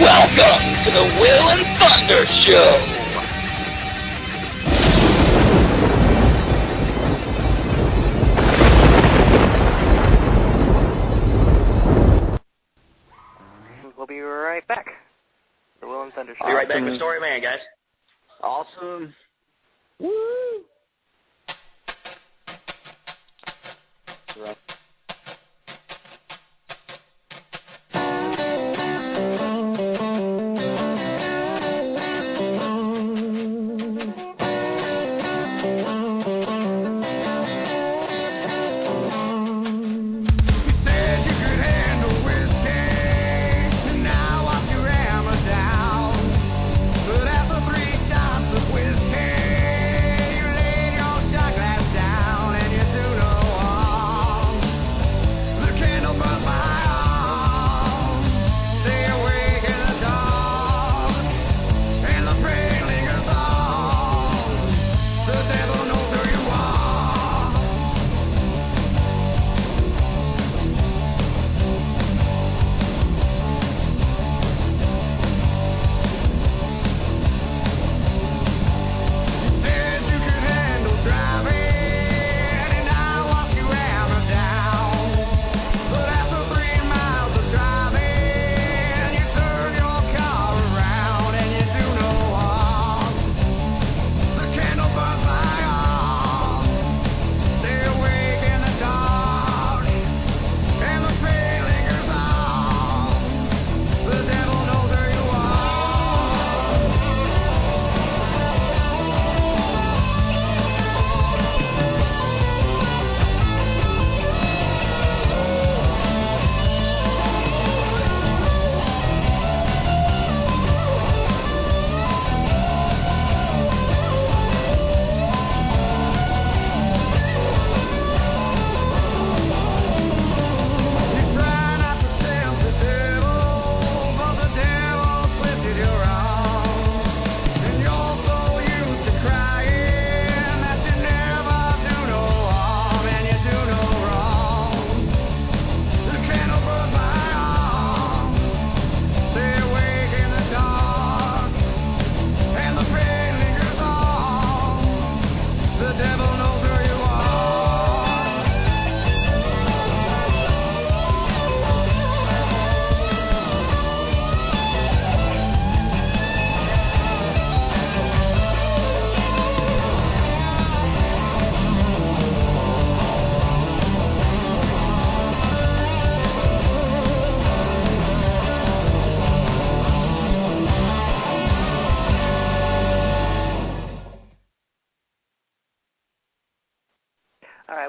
Welcome to the Will and Thunder Show. We'll be right back. The Will and Thunder Show. Be right back with Story Man, guys. Awesome. Woo!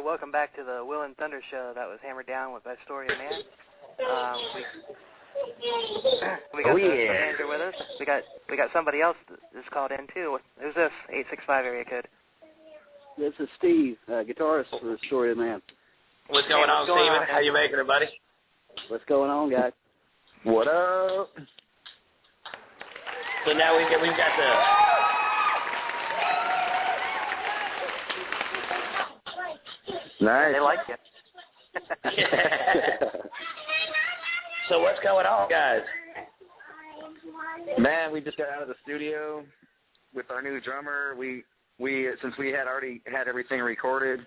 welcome back to the Will and Thunder show. That was hammered down with Astoria Man. We got the Andrew with us. We got somebody else that's called in too. Who's this? 865 area code. This is Steve, guitarist for Astoria Man. What's going on, Steven? How you making it, buddy? What's going on, guys? What up? So now we've got the. Nice. They like you. So what's going on, guys? Man, we just got out of the studio with our new drummer. We since we had already had everything recorded,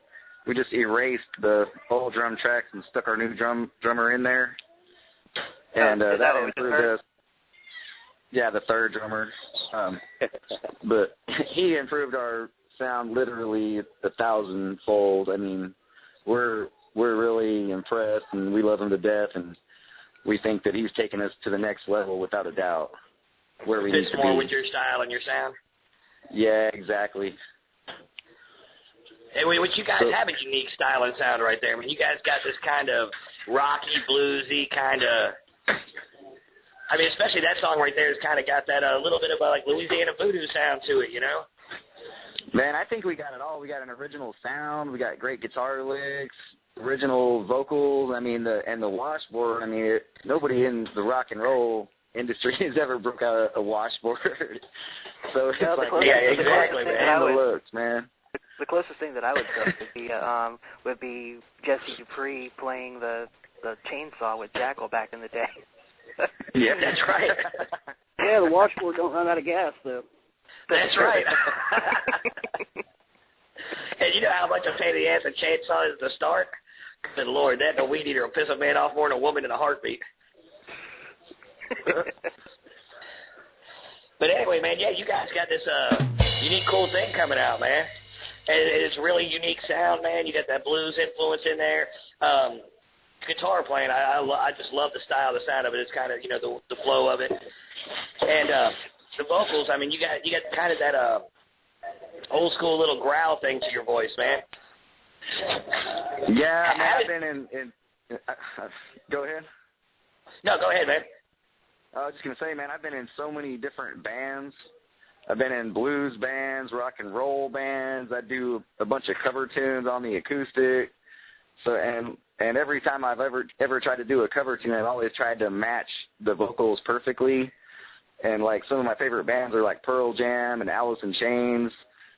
we just erased the old drum tracks and stuck our new drummer in there, and that improved us. Yeah, the third drummer. But he improved our sound literally 1,000-fold. I mean, we're really impressed, and we love him to death, and we think that he's taken us to the next level without a doubt, where we need to be. Fits more with your style and your sound? Yeah, exactly. Hey, what you guys have a unique style and sound right there. I mean, you guys got this kind of rocky, bluesy kind of. I mean, especially that song right there has kind of got that a little bit of a, like Louisiana voodoo sound to it, you know? Man, I think we got it all. We got an original sound. We got great guitar licks, original vocals. I mean, the washboard. I mean, nobody in the rock and roll industry has ever broke out a washboard. So it's like, exactly, man. The looks, man. The closest thing that I would say would be Jesse Dupree playing the chainsaw with Jackal back in the day. Yeah, that's right. Yeah, the washboard don't run out of gas, though. That's right. And you know how much a pain in the ass a chainsaw is to start? Good Lord, that and a weed eater will piss a man off more than a woman in a heartbeat. But anyway, man, yeah, you guys got this unique, cool thing coming out, man. And it's a really unique sound, man. You got that blues influence in there. Guitar playing, I just love the style, the sound of it. It's kind of, you know, the flow of it. And the vocals, I mean, you got kind of that old school little growl thing to your voice, man. Yeah, man, I've been in go ahead. No, go ahead, man. I was just going to say, man, I've been in so many different bands. I've been in blues bands, rock and roll bands. I do a bunch of cover tunes on the acoustic. So and every time I've ever tried to do a cover tune, I've always tried to match the vocals perfectly. And like some of my favorite bands are like Pearl Jam and Alice in Chains.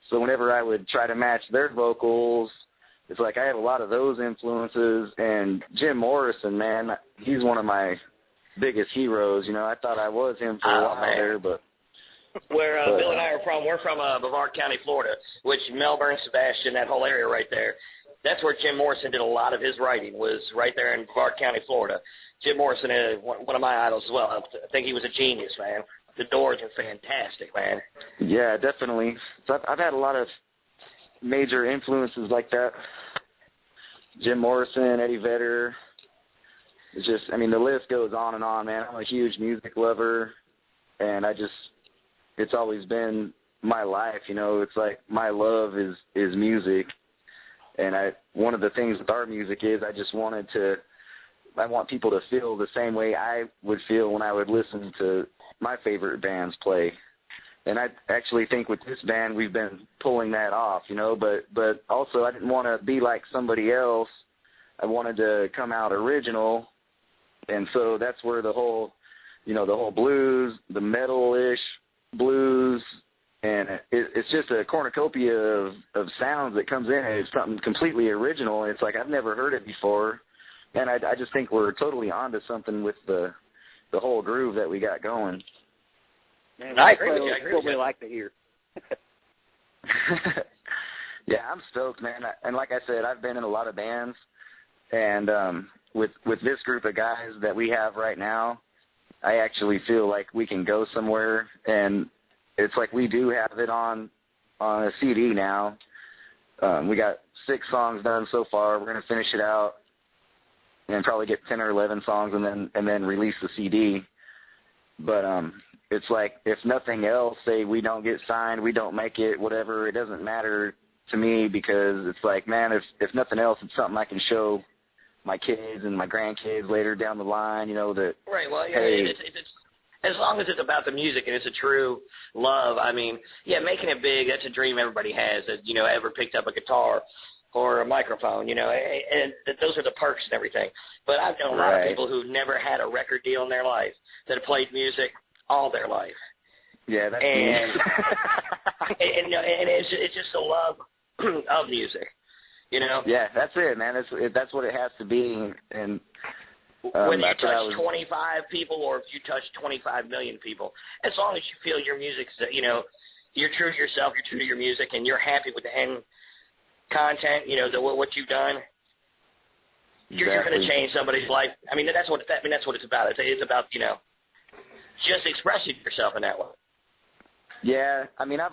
So whenever I would try to match their vocals, it's like I have a lot of those influences. And Jim Morrison, man, he's one of my biggest heroes. You know, I thought I was him for a while there, but. Where Bill and I are from, we're from Brevard County, Florida, which Melbourne, Sebastian, that whole area right there. That's where Jim Morrison did a lot of his writing, was right there in Brevard County, Florida. Jim Morrison is one of my idols as well. I think he was a genius, man. The Doors are fantastic, man. Yeah, definitely. So I've had a lot of major influences like that. Jim Morrison, Eddie Vedder. It's just, I mean, the list goes on and on, man. I'm a huge music lover, and it's always been my life, you know. It's like my love is music. And one of the things with our music is I want people to feel the same way I would feel when I would listen to my favorite bands play. And I actually think with this band we've been pulling that off, you know, but also I didn't want to be like somebody else. I wanted to come out original. And so that's where the whole blues, the metal-ish blues, and it's just a cornucopia of sounds that comes in, and it's something completely original. And it's like I've never heard it before, and I just think we're totally onto something with the whole groove that we got going. Man, I agree with you. That's what we like to hear. Yeah, I'm stoked, man. And like I said, I've been in a lot of bands, and with this group of guys that we have right now, I actually feel like we can go somewhere, and it's like we do have it on a CD now. We got 6 songs done so far. We're going to finish it out and probably get 10 or 11 songs and then release the CD. But it's like if nothing else, say we don't get signed, we don't make it, whatever, it doesn't matter to me because it's like, man, if nothing else, it's something I can show my kids and my grandkids later down the line, you know, that, right, well, yeah, hey, it's as long as it's about the music and it's a true love, I mean, yeah, making it big, that's a dream everybody has that, you know, ever picked up a guitar or a microphone, you know, and those are the perks and everything. But I've known a lot of people who never had a record deal in their life that have played music all their life. Yeah, that's and, me. and it's just the love of music, you know? Yeah, that's it, man. That's what it has to be, and whether you touch 25 people or if you touch 25 million people, as long as you feel your music's, you know, you're true to yourself, you're true to your music, and you're happy with the end content, you know, what you've done, you're going to change somebody's life. I mean, that's what it's about. It's about, you know, just expressing yourself in that way. Yeah, I mean, I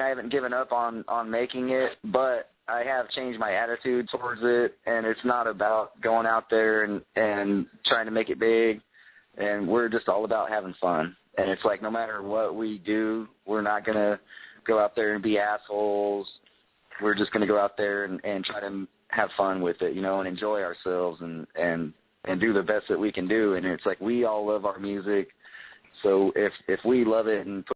haven't given up on making it, but I have changed my attitude towards it, and it's not about going out there and trying to make it big, and we're just all about having fun. And it's like no matter what we do, we're not going to go out there and be assholes. We're just going to go out there and try to have fun with it, you know, and enjoy ourselves and do the best that we can do. And it's like we all love our music, so if we love it and